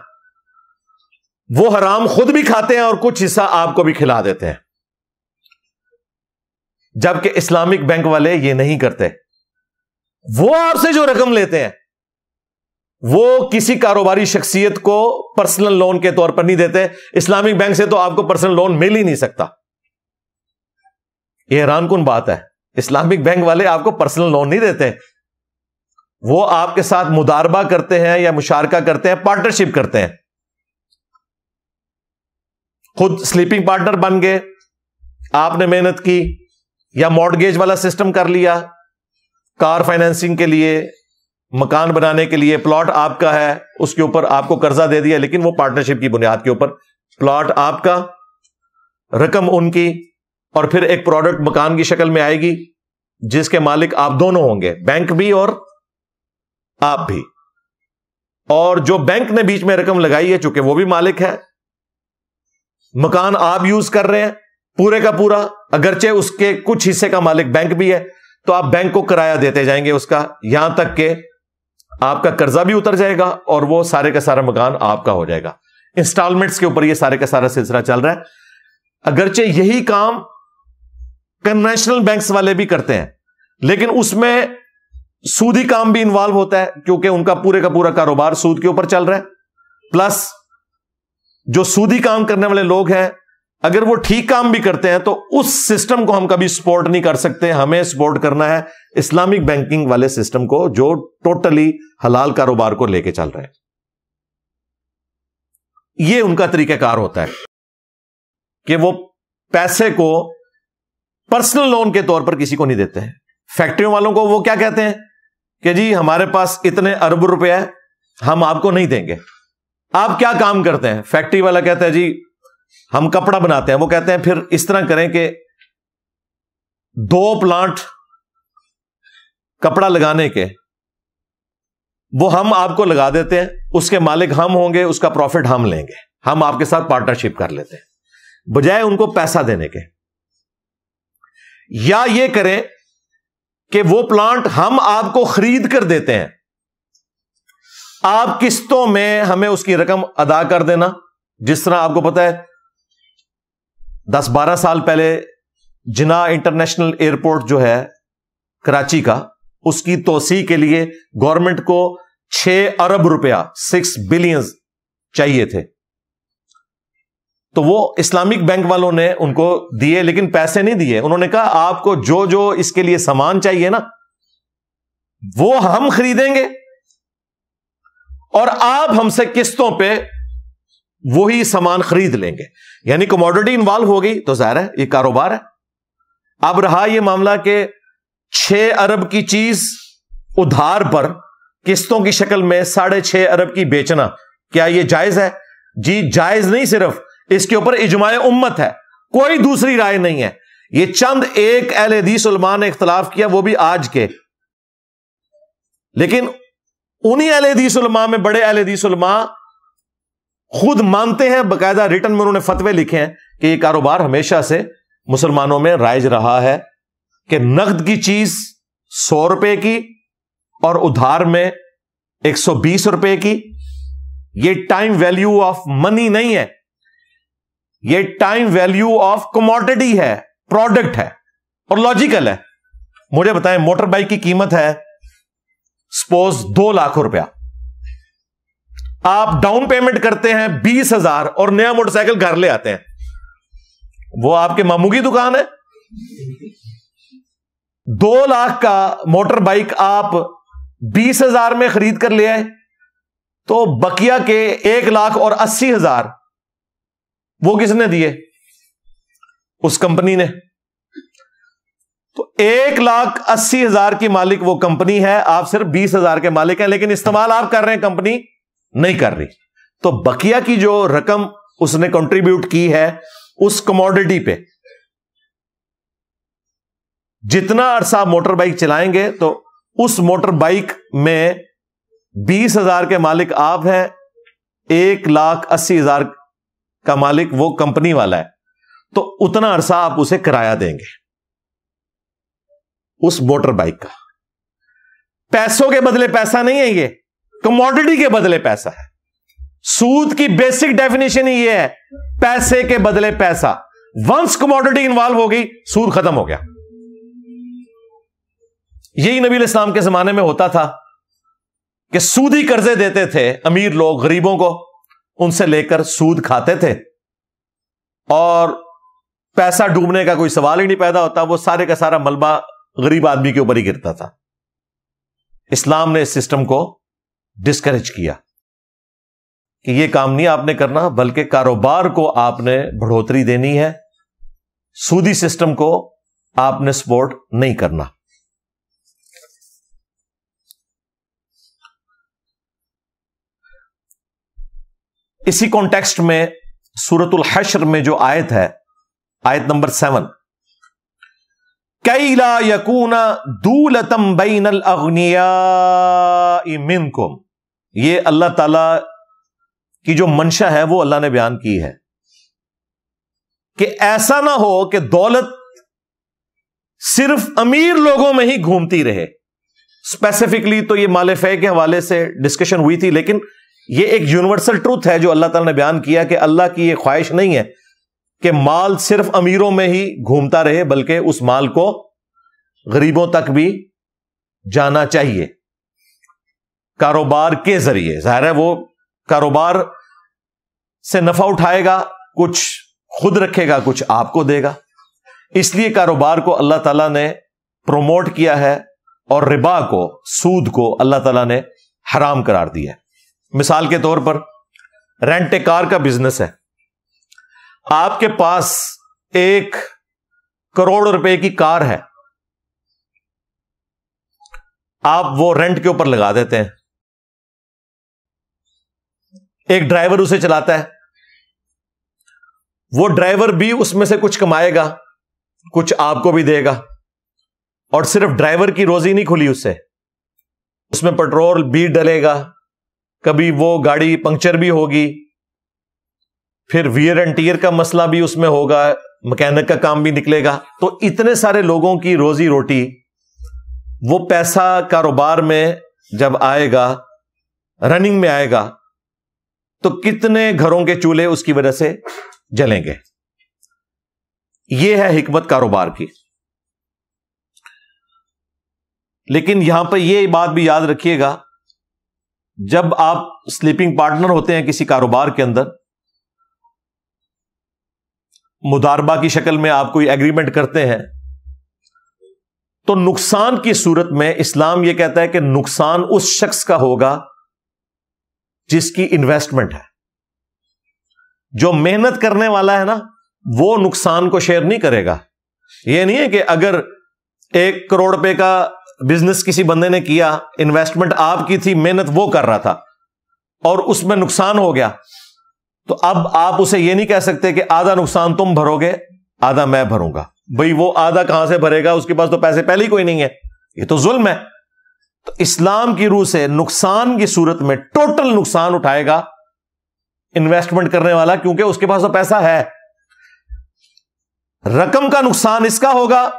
وہ حرام خود بھی کھاتے ہیں اور کچھ حصہ آپ کو بھی کھلا دیتے ہیں. جبکہ اسلامک بینک والے یہ نہیں کرتے. وہ آپ سے جو رقم لیتے ہیں وہ کسی کاروباری شخصیت کو پرسنل لون کے طور پر نہیں دیتے. اسلامک بینک سے تو آپ کو پرسنل لون مل ہی نہیں سکتا. یہ حیران کن بات ہے. اسلامک بینک والے آپ کو پرسنل لون نہیں دیتے، وہ آپ کے ساتھ مداربہ کرتے ہیں یا مشارکہ کرتے ہیں، پارٹنرشپ کرتے ہیں. خود سلیپنگ پارٹنر بن گئے، آپ نے محنت کی، یا مارٹگیج والا سسٹم کر لیا، کار فائنینسنگ کے لیے، مکان بنانے کے لیے، پلاٹ آپ کا ہے اس کے اوپر آپ کو قرضہ دے دیا، لیکن وہ پارٹنرشپ کی بنیاد کے اوپر پلاٹ آپ کا، رقم ان کی، اور پھر ایک پروڈکٹ مکان کی شکل میں آئے گی جس کے مالک آپ دونوں ہوں گے، بینک بھی اور آپ بھی. اور جو بینک نے بیچ میں رقم لگائی ہے چونکہ وہ بھی مالک ہے، مکان آپ یوز کر رہے ہیں پورے کا پورا، اگرچہ اس کے کچھ حصے کا مالک بینک بھی ہے، تو آپ بینک کو کرایہ دیتے جائیں گے اس کا، یہاں تک کہ آپ کا قرضہ بھی اتر جائے گا اور وہ سارے کا سارا مکان آپ کا ہو جائے گا. انسٹالمنٹس کے اوپر یہ سارے کا سارا سلسلہ چل رہا ہے. اگرچہ یہی کام کنونشنل بینکس والے بھی کرتے ہیں، لیکن اس میں سودی کام بھی انوالو ہوتا ہے کیونکہ ان کا پورے کا پورا کاروبار سود کے اوپر چل رہا ہے. پلس جو سودی کام کرنے والے لوگ ہیں اگر وہ ٹھیک کام بھی کرتے ہیں تو اس سسٹم کو ہم کبھی سپورٹ نہیں کر سکتے. ہمیں سپورٹ کرنا ہے اسلامک بینکنگ والے سسٹم کو جو ٹوٹلی حلال کاروبار کو لے کے چل رہے ہیں. یہ ان کا طریقہ کار ہوتا ہے کہ وہ پیسے کو پرسنل لون کے طور پر کسی کو نہیں دیتے ہیں. فیکٹریوں والوں کو وہ کیا کہتے ہیں کہ جی ہمارے پاس اتنے ارب روپے ہے، ہم آپ کو نہیں دیں گے. آپ کیا کام کرتے ہیں؟ فیکٹری والا کہتا ہے جی ہم کپڑا بناتے ہیں. وہ کہتے ہیں پھر اس طرح کریں کہ 2 پلانٹ کپڑا لگانے کے وہ ہم آپ کو لگا دیتے ہیں، اس کے مالک ہم ہوں گے، اس کا پروفٹ ہم لیں گے، ہم آپ کے ساتھ پارٹنرشپ کر لیتے ہیں، بجائے ان کو پیسہ دینے کے. یا یہ کریں کہ وہ پلانٹ ہم آپ کو خرید کر دیتے ہیں، آپ قسطوں میں ہمیں اس کی رقم ادا کر دینا. جس طرح آپ کو پتا ہے 10-12 سال پہلے جناح انٹرنیشنل ایئرپورٹ جو ہے کراچی کا، اس کی توسیع کے لیے گورنمنٹ کو 6 ارب روپیہ 6 بلین چاہیے تھے، تو وہ اسلامک بینک والوں نے ان کو دیے، لیکن پیسے نہیں دیے. انہوں نے کہا آپ کو جو جو اس کے لیے سامان چاہیے نا وہ ہم خریدیں گے اور آپ ہم سے قسطوں پہ وہی سامان خرید لیں گے. یعنی کموڈٹی انوالو ہو گئی تو ظاہر ہے یہ کاروبار ہے. اب رہا یہ معاملہ کہ 6 ارب کی چیز ادھار پر قسطوں کی شکل میں 6.5 ارب کی بیچنا، کیا یہ جائز ہے؟ جی جائز نہیں، صرف اس کے اوپر اجماع امت ہے، کوئی دوسری رائے نہیں ہے. یہ چند ایک اہل حدیث علماء نے اختلاف کیا، وہ بھی آج کے، لیکن انہی اہل حدیث علماء میں بڑے اہل حدیث علماء خود مانتے ہیں، باقاعدہ ریٹن میں انہوں نے فتوے لکھے ہیں کہ یہ کاروبار ہمیشہ سے مسلمانوں میں رائج رہا ہے کہ نقد کی چیز 100 روپے کی اور ادھار میں 120 روپے کی. یہ ٹائم ویلیو آف منی نہیں ہے، یہ ٹائم ویلیو آف کموڈٹی ہے، پروڈکٹ ہے اور لاجیکل ہے. مجھے بتائیں موٹر بائک کی قیمت ہے سپوز 2 لاکھ روپیہ، آپ ڈاؤن پیمنٹ کرتے ہیں 20,000 اور نیا موٹر سائیکل گھر لے آتے ہیں، وہ آپ کے ماموں کی دکان ہے. 2 لاکھ کا موٹر بائک آپ 20,000 میں خرید کر لے آئے تو بقیہ کے 1,80,000 وہ کس نے دیے؟ اس کمپنی نے. تو 1,80,000 کی مالک وہ کمپنی ہے، آپ صرف 20,000 کے مالک ہیں، لیکن استعمال آپ کر رہے ہیں، کمپنی نہیں کر رہی. تو بقیہ کی جو رقم اس نے کنٹریبیوٹ کی ہے اس کموڈٹی پہ، جتنا عرصہ موٹر بائک چلائیں گے تو اس موٹر بائک میں 20,000 کے مالک آپ ہیں، 1,80,000 کا مالک وہ کمپنی والا ہے، تو اتنا عرصہ آپ اسے کرایہ دیں گے اس موٹر بائک کا. پیسوں کے بدلے پیسہ نہیں ہے، یہ کموڈٹی کے بدلے پیسہ ہے. سود کی بیسک ڈیفینیشن ہی یہ ہے، پیسے کے بدلے پیسہ. ونس کموڈٹی انوالو ہو گئی سود ختم ہو گیا. یہی نبی علیہ السلام کے زمانے میں ہوتا تھا کہ سودی قرضے دیتے تھے امیر لوگ غریبوں کو، ان سے لے کر سود کھاتے تھے اور پیسہ ڈوبنے کا کوئی سوال ہی نہیں پیدا ہوتا، وہ سارے کا سارا ملبہ غریب آدمی کے اوپر ہی گرتا تھا. اسلام نے اس سسٹم کو ڈسکریج کیا کہ یہ کام نہیں آپ نے کرنا، بلکہ کاروبار کو آپ نے بڑھوتری دینی ہے، سودی سسٹم کو آپ نے سپورٹ نہیں کرنا. اسی کانٹیکسٹ میں سورۃ الحشر میں جو آیت ہے، آیت نمبر 7، کَإْ لَا يَكُونَ دُولَةً بَيْنَ الْأَغْنِيَاءِ مِنْكُمْ، یہ اللہ تعالی کی جو منشا ہے وہ اللہ نے بیان کی ہے کہ ایسا نہ ہو کہ دولت صرف امیر لوگوں میں ہی گھومتی رہے. اسپیسیفکلی تو یہ مال فے کے حوالے سے ڈسکشن ہوئی تھی، لیکن یہ ایک یونیورسل ٹروتھ ہے جو اللہ تعالی نے بیان کیا کہ اللہ کی یہ خواہش نہیں ہے کہ مال صرف امیروں میں ہی گھومتا رہے، بلکہ اس مال کو غریبوں تک بھی جانا چاہیے کاروبار کے ذریعے. ظاہر ہے وہ کاروبار سے نفع اٹھائے گا، کچھ خود رکھے گا، کچھ آپ کو دے گا. اس لیے کاروبار کو اللہ تعالیٰ نے پروموٹ کیا ہے اور ربا کو، سود کو اللہ تعالیٰ نے حرام قرار دیا ہے. مثال کے طور پر رینٹ اے کار کا بزنس ہے، آپ کے پاس 1 کروڑ روپے کی کار ہے، آپ وہ رینٹ کے اوپر لگا دیتے ہیں، ایک ڈرائیور اسے چلاتا ہے، وہ ڈرائیور بھی اس میں سے کچھ کمائے گا، کچھ آپ کو بھی دے گا، اور صرف ڈرائیور کی روزی نہیں کھلی اس سے، اس میں پیٹرول بھی ڈلے گا، کبھی وہ گاڑی پنکچر بھی ہوگی، پھر ویئر اینڈ ٹیئر کا مسئلہ بھی اس میں ہوگا، مکینک کا کام بھی نکلے گا. تو اتنے سارے لوگوں کی روزی روٹی، وہ پیسہ کاروبار میں جب آئے گا رننگ میں آئے گا تو کتنے گھروں کے چولہے اس کی وجہ سے جلیں گے. یہ ہے حکمت کاروبار کی. لیکن یہاں پہ یہ بات بھی یاد رکھیے گا، جب آپ سلیپنگ پارٹنر ہوتے ہیں کسی کاروبار کے اندر، مداربہ کی شکل میں آپ کوئی ایگریمنٹ کرتے ہیں، تو نقصان کی صورت میں اسلام یہ کہتا ہے کہ نقصان اس شخص کا ہوگا جس کی انویسٹمنٹ ہے. جو محنت کرنے والا ہے نا، وہ نقصان کو شیئر نہیں کرے گا. یہ نہیں ہے کہ اگر 1 کروڑ روپے کا بزنس کسی بندے نے کیا، انویسٹمنٹ آپ کی تھی، محنت وہ کر رہا تھا، اور اس میں نقصان ہو گیا، تو اب آپ اسے یہ نہیں کہہ سکتے کہ آدھا نقصان تم بھرو گے آدھا میں بھروں گا. بھئی وہ آدھا کہاں سے بھرے گا؟ اس کے پاس تو پیسے پہلے ہی کوئی نہیں ہے. یہ تو ظلم ہے. تو اسلام کی روح سے نقصان کی صورت میں ٹوٹل نقصان اٹھائے گا انویسٹمنٹ کرنے والا، کیونکہ اس کے پاس تو پیسہ ہے. رقم کا نقصان اس کا ہوگا،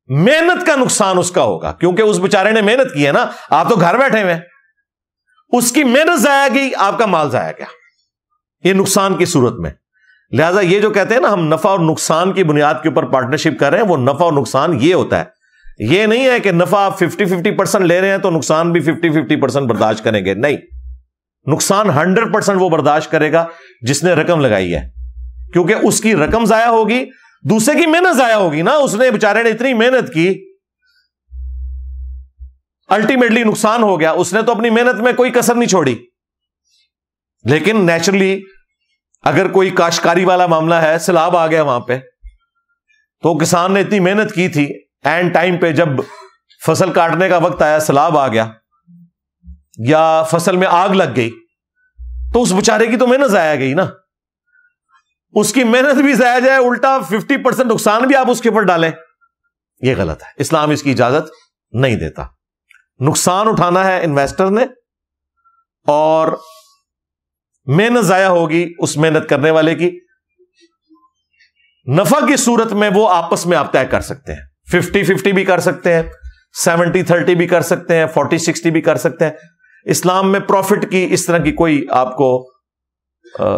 محنت کا نقصان اس کا ہوگا، کیونکہ اس بیچارے نے محنت کی ہے نا. آپ تو گھر بیٹھے ہوئے ہیں، اس کی محنت ضائع گئی، آپ کا مال ضائع گیا. یہ نقصان کی صورت میں. لہذا یہ جو کہتے ہیں نا ہم نفع اور نقصان کی بنیاد کے اوپر پارٹنرشپ کر رہے ہیں، وہ نفع اور نقصان یہ ہوتا ہے. یہ نہیں ہے کہ نفع آپ 50-50% لے رہے ہیں تو نقصان بھی 50-50% برداشت کریں گے. نہیں، نقصان 100% وہ برداشت کرے گا جس نے رقم لگائی ہے، کیونکہ اس کی رقم ضائع ہوگی، دوسرے کی محنت ضائع ہوگی نا. اس نے بیچارے نے اتنی محنت کی، الٹیمیٹلی نقصان ہو گیا. اس نے تو اپنی محنت میں کوئی کسر نہیں چھوڑی. لیکن نیچرلی اگر کوئی کاشتکاری والا معاملہ ہے، سیلاب آ گیا وہاں پہ، تو کسان نے اتنی محنت کی تھی، اینڈ ٹائم پہ جب فصل کاٹنے کا وقت آیا، سیلاب آ گیا یا فصل میں آگ لگ گئی، تو اس بیچارے کی تو محنت ضائع گئی نا. اس کی محنت بھی ضائع جائے، الٹا 50% نقصان بھی آپ اس کے اوپر ڈالیں، یہ غلط ہے. اسلام اس کی اجازت نہیں دیتا. نقصان اٹھانا ہے انویسٹر نے، اور محنت ضائع ہوگی اس محنت کرنے والے کی. نفع کی صورت میں وہ آپس میں آپ طے کر سکتے ہیں. 50-50 بھی کر سکتے ہیں، 70-30 بھی کر سکتے ہیں، 40-60 بھی کر سکتے ہیں. اسلام میں پروفٹ کی اس طرح کی کوئی آپ کو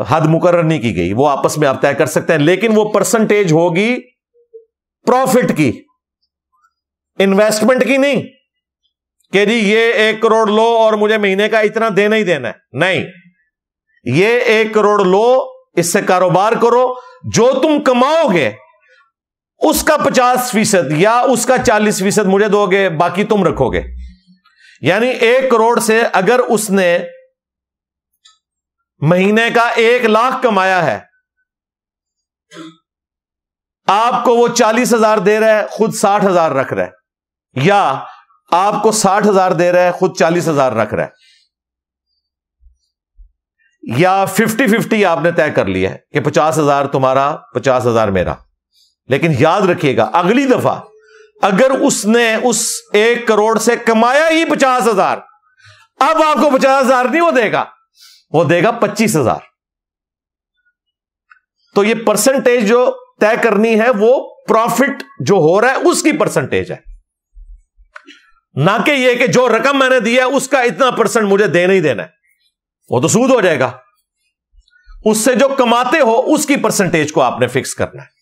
حد مقرر نہیں کی گئی. وہ آپس میں آپ طے کر سکتے ہیں، لیکن وہ پرسنٹیج ہوگی پروفٹ کی، انویسٹمنٹ کی نہیں کہ جی یہ 1 کروڑ لو اور مجھے مہینے کا اتنا دینا ہی دینا ہے. نہیں، یہ 1 کروڑ لو، اس سے کاروبار کرو، جو تم کماؤ گے اس کا 50% یا اس کا 40% مجھے دو گے، باقی تم رکھو گے. یعنی 1 کروڑ سے اگر اس نے مہینے کا 1 لاکھ کمایا ہے، آپ کو وہ 40,000 دے رہا ہے، خود 60,000 رکھ رہا ہے، یا آپ کو 60,000 دے رہا ہے، خود 40,000 رکھ رہا ہے، یا 50-50 آپ نے طے کر لیا ہے کہ 50,000 تمہارا 50,000 میرا. لیکن یاد رکھیے گا اگلی دفعہ اگر اس نے اس 1 کروڑ سے کمایا ہی 50,000، اب آپ کو 50,000 نہیں وہ دے گا، وہ دے گا 25,000. تو یہ پرسنٹیج جو طے کرنی ہے وہ پروفٹ جو ہو رہا ہے اس کی پرسنٹیج ہے، نہ کہ یہ کہ جو رقم میں نے دی ہے اس کا اتنا پرسنٹ مجھے دینا ہی دینا ہے. وہ تو سود ہو جائے گا. اس سے جو کماتے ہو اس کی پرسنٹیج کو آپ نے فکس کرنا ہے.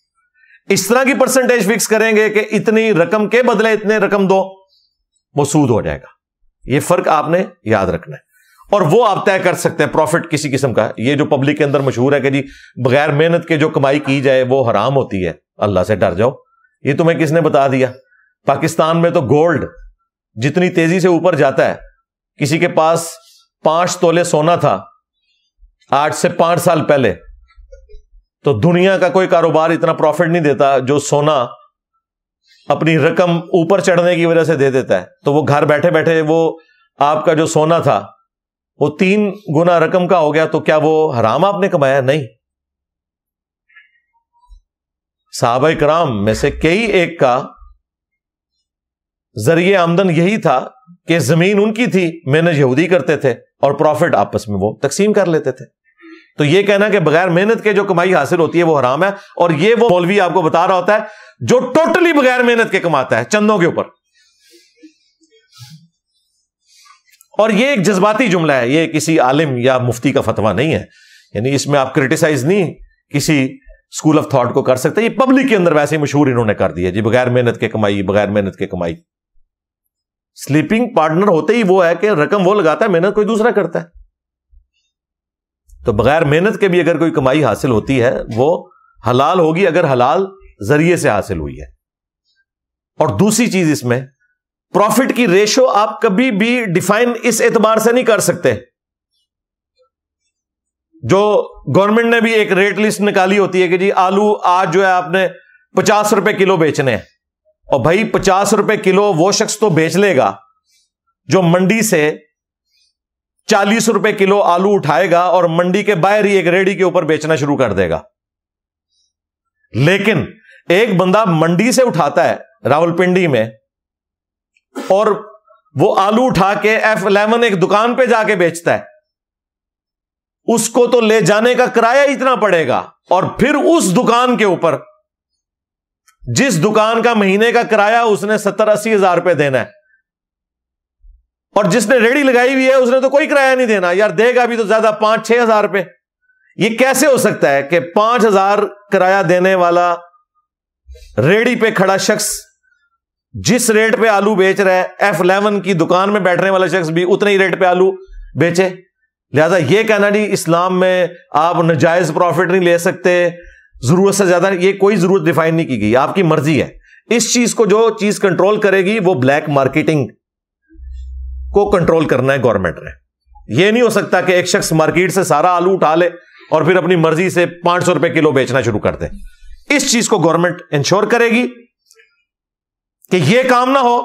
اس طرح کی پرسنٹیج فکس کریں گے کہ اتنی رقم کے بدلے اتنے رقم دو، وہ سود ہو جائے گا. یہ فرق آپ نے یاد رکھنا ہے. اور وہ آپ طے کر سکتے ہیں پروفٹ کسی قسم کا. یہ جو پبلک کے اندر مشہور ہے کہ جی بغیر محنت کے جو کمائی کی جائے وہ حرام ہوتی ہے، اللہ سے ڈر جاؤ، یہ تمہیں کس نے بتا دیا؟ پاکستان میں تو گولڈ جتنی تیزی سے اوپر جاتا ہے، کسی کے پاس 5 تولے سونا تھا آج سے 5 سال پہلے، تو دنیا کا کوئی کاروبار اتنا پروفٹ نہیں دیتا جو سونا اپنی رقم اوپر چڑھنے کی وجہ سے دے دیتا ہے. تو وہ گھر بیٹھے بیٹھے وہ آپ کا جو سونا تھا وہ 3 گنا رقم کا ہو گیا، تو کیا وہ حرام آپ نے کمایا؟ نہیں. صحابہ کرام میں سے کئی ایک کا ذریعہ آمدن یہی تھا کہ زمین ان کی تھی، محنت یہودی کرتے تھے، اور پروفٹ آپس میں وہ تقسیم کر لیتے تھے. تو یہ کہنا کہ بغیر محنت کے جو کمائی حاصل ہوتی ہے وہ حرام ہے، اور یہ وہ مولوی آپ کو بتا رہا ہوتا ہے جو ٹوٹلی بغیر محنت کے کماتا ہے چندوں کے اوپر. اور یہ ایک جذباتی جملہ ہے، یہ کسی عالم یا مفتی کا فتویٰ نہیں ہے، یعنی اس میں آپ کرٹیسائز نہیں کسی اسکول آف تھاٹ کو کر سکتے، یہ پبلک کے اندر ویسے ہی مشہور انہوں نے کر دیا جی، بغیر محنت کے کمائی، بغیر محنت کے کمائی۔ سلیپنگ پارٹنر ہوتے ہی وہ ہے کہ رقم وہ لگاتا ہے، محنت کوئی دوسرا کرتا ہے، تو بغیر محنت کے بھی اگر کوئی کمائی حاصل ہوتی ہے وہ حلال ہوگی اگر حلال ذریعے سے حاصل ہوئی ہے۔ اور دوسری چیز اس میں پروفٹ کی ریشو آپ کبھی بھی ڈیفائن اس اعتبار سے نہیں کر سکتے، جو گورنمنٹ نے بھی ایک ریٹ لسٹ نکالی ہوتی ہے کہ جی آلو آج جو ہے آپ نے 50 روپے کلو بیچنے ہیں، اور بھائی 50 روپے کلو وہ شخص تو بیچ لے گا جو منڈی سے 40 روپے کلو آلو اٹھائے گا اور منڈی کے باہر ہی ایک ریڑھی کے اوپر بیچنا شروع کر دے گا، لیکن ایک بندہ منڈی سے اٹھاتا ہے راولپنڈی میں اور وہ آلو اٹھا کے F11 ایک دکان پہ جا کے بیچتا ہے، اس کو تو لے جانے کا کرایہ اتنا پڑے گا، اور پھر اس دکان کے اوپر جس دکان کا مہینے کا کرایہ اس نے 70-80 ہزار روپے دینا ہے، اور جس نے ریڑھی لگائی ہوئی ہے اس نے تو کوئی کرایہ نہیں دینا، یار دے گا بھی تو زیادہ 5-6 ہزار روپے۔ یہ کیسے ہو سکتا ہے کہ 5 ہزار کرایہ دینے والا ریڑھی پہ کھڑا شخص جس ریٹ پہ آلو بیچ رہا ہے F11 کی دکان میں بیٹھنے والا شخص بھی اتنے ہی ریٹ پہ آلو بیچے؟ لہذا یہ کہنا جی اسلام میں آپ ناجائز پروفٹ نہیں لے سکتے، ضرورت سے زیادہ، یہ کوئی ضرورت ڈیفائن نہیں کی گئی، آپ کی مرضی ہے۔ اس چیز کو جو چیز کنٹرول کرے گی وہ بلیک مارکیٹنگ کو کنٹرول کرنا ہے گورنمنٹ نے۔ یہ نہیں ہو سکتا کہ ایک شخص مارکیٹ سے سارا آلو اٹھا لے اور پھر اپنی مرضی سے 500 روپے کلو بیچنا شروع کر دے۔ اس چیز کو گورنمنٹ انشور کرے گی کہ یہ کام نہ ہو،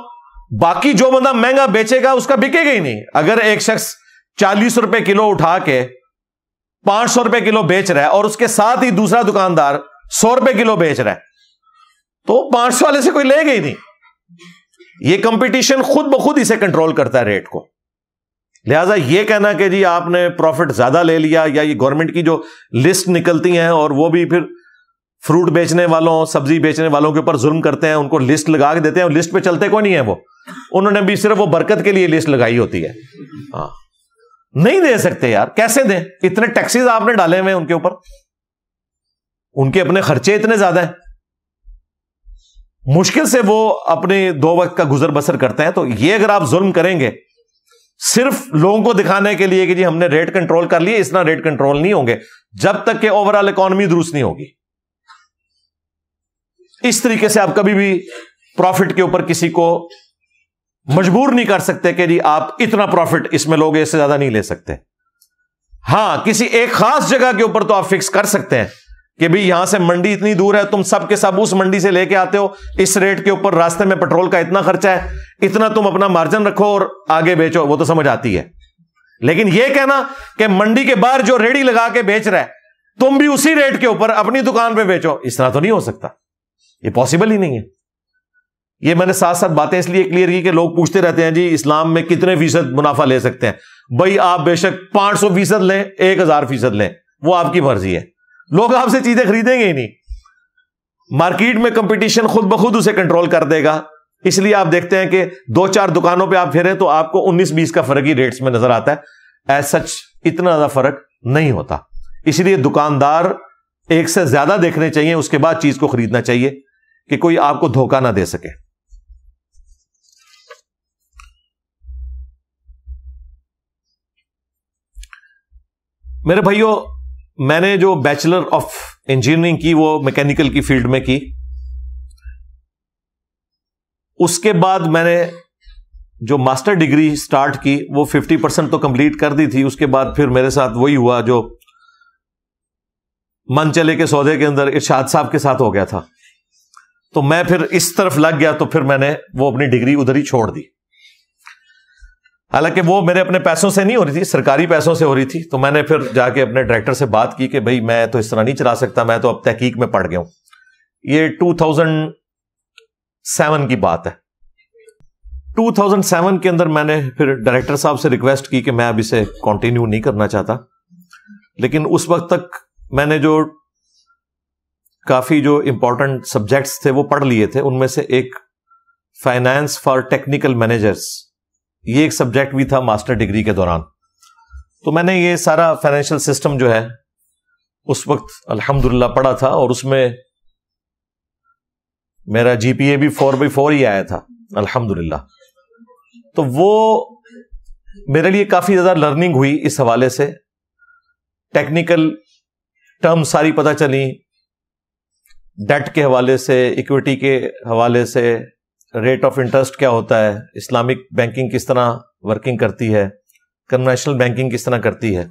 باقی جو بندہ مہنگا بیچے گا اس کا بکے گا ہی نہیں۔ اگر ایک شخص 40 روپے کلو اٹھا کے 500 روپے کلو بیچ رہا ہے اور اس کے ساتھ ہی دوسرا دکاندار 100 روپے کلو بیچ رہا ہے تو 500 والے سے کوئی لے گا ہی نہیں۔ یہ کمپٹیشن خود بخود اسے کنٹرول کرتا ہے ریٹ کو۔ لہذا یہ کہنا کہ جی آپ نے پروفٹ زیادہ لے لیا، یا یہ گورنمنٹ کی جو لسٹ نکلتی ہیں اور وہ بھی پھر فروٹ بیچنے والوں، سبزی بیچنے والوں کے اوپر ظلم کرتے ہیں، ان کو لسٹ لگا کے دیتے ہیں، اور لسٹ پہ چلتے کوئی نہیں ہے، وہ انہوں نے بھی صرف وہ برکت کے لیے لسٹ لگائی ہوتی ہے۔ ہاں نہیں دے سکتے یار، کیسے دیں؟ اتنے ٹیکسز آپ نے ڈالے ہوئے ان کے اوپر، ان کے اپنے خرچے اتنے زیادہ ہیں، مشکل سے وہ اپنے 2 وقت کا گزر بسر کرتے ہیں۔ تو یہ اگر آپ ظلم کریں گے صرف لوگوں کو دکھانے کے لیے کہ جی ہم نے ریٹ کنٹرول کر لیے، اس طرح ریٹ کنٹرول نہیں ہوں گے جب تک کہ اوور آل اکانومی درست نہیں ہوگی۔ اس طریقے سے آپ کبھی بھی پروفٹ کے اوپر کسی کو مجبور نہیں کر سکتے کہ جی آپ اتنا پروفٹ اس میں لوگ، اس سے زیادہ نہیں لے سکتے۔ ہاں کسی ایک خاص جگہ کے اوپر تو آپ فکس کر سکتے ہیں کہ بھئی یہاں سے منڈی اتنی دور ہے، تم سب کے سب اس منڈی سے لے کے آتے ہو، اس ریٹ کے اوپر راستے میں پیٹرول کا اتنا خرچہ ہے، اتنا تم اپنا مارجن رکھو اور آگے بیچو، وہ تو سمجھ آتی ہے۔ لیکن یہ کہنا کہ منڈی کے باہر جو ریڑھی لگا کے بیچ رہا ہے تم بھی اسی ریٹ کے اوپر اپنی دکان پہ بیچو، اس طرح تو نہیں ہو سکتا، یہ پاسبل ہی نہیں ہے۔ یہ میں نے ساتھ ساتھ باتیں اس لیے کلیئر کی کہ لوگ پوچھتے رہتے ہیں جی اسلام میں کتنے فیصد منافع لے سکتے ہیں؟ بھائی آپ بے شک 500% لیں، 1000% لیں، وہ آپ کی مرضی ہے، لوگ آپ سے چیزیں خریدیں گے ہی نہیں۔ مارکیٹ میں کمپٹیشن خود بخود اسے کنٹرول کر دے گا، اس لیے آپ دیکھتے ہیں کہ 2-4 دکانوں پہ آپ پھریں تو آپ کو 19-20 کا فرق ہی ریٹس میں نظر آتا ہے، ایز سچ اتنا زیادہ فرق نہیں ہوتا۔ اس لیے دکاندار ایک سے زیادہ دیکھنے چاہیے، اس کے بعد چیز کو خریدنا چاہیے کہ کوئی آپ کو دھوکہ نہ دے سکے۔ میرے بھائیوں، میں نے جو بیچلر آف انجینئرنگ کی وہ میکینیکل کی فیلڈ میں کی، اس کے بعد میں نے جو ماسٹر ڈگری سٹارٹ کی وہ 50% تو کمپلیٹ کر دی تھی۔ اس کے بعد پھر میرے ساتھ وہی ہوا جو من چلے کے سودے کے اندر ارشاد صاحب کے ساتھ ہو گیا تھا، تو میں پھر اس طرف لگ گیا، تو پھر میں نے وہ اپنی ڈگری ادھر ہی چھوڑ دی۔ حالانکہ وہ میرے اپنے پیسوں سے نہیں ہو رہی تھی، سرکاری پیسوں سے ہو رہی تھی۔ تو میں نے پھر جا کے اپنے ڈائریکٹر سے بات کی کہ بھائی میں تو اس طرح نہیں چلا سکتا، میں تو اب تحقیق میں پڑ گیا ہوں۔ یہ 2007 کی بات ہے۔ 2007 کے اندر میں نے پھر ڈائریکٹر صاحب سے ریکویسٹ کی کہ میں اب اسے کنٹینیو نہیں کرنا چاہتا، لیکن اس وقت تک میں نے جو کافی جو امپورٹنٹ سبجیکٹس تھے وہ پڑھ لیے تھے۔ ان میں سے ایک فائنانس فار ٹیکنیکل مینیجرز یہ ایک سبجیکٹ بھی تھا ماسٹر ڈگری کے دوران. تو میں نے یہ سارا فائنینشیل سسٹم جو ہے اس وقت الحمدللہ پڑھا تھا, اور اس میں میرا جی پی اے بھی 4/4 ہی آیا تھا الحمدللہ. تو وہ میرے لیے کافی زیادہ لرننگ ہوئی اس حوالے سے. ٹیکنیکل ٹرم ساری پتہ چلی, ڈیٹ کے حوالے سے, ایکویٹی کے حوالے سے, ریٹ آف انٹرسٹ کیا ہوتا ہے, اسلامک بینکنگ کس طرح ورکنگ کرتی ہے, کنونشنل بینکنگ کس طرح کرتی ہے.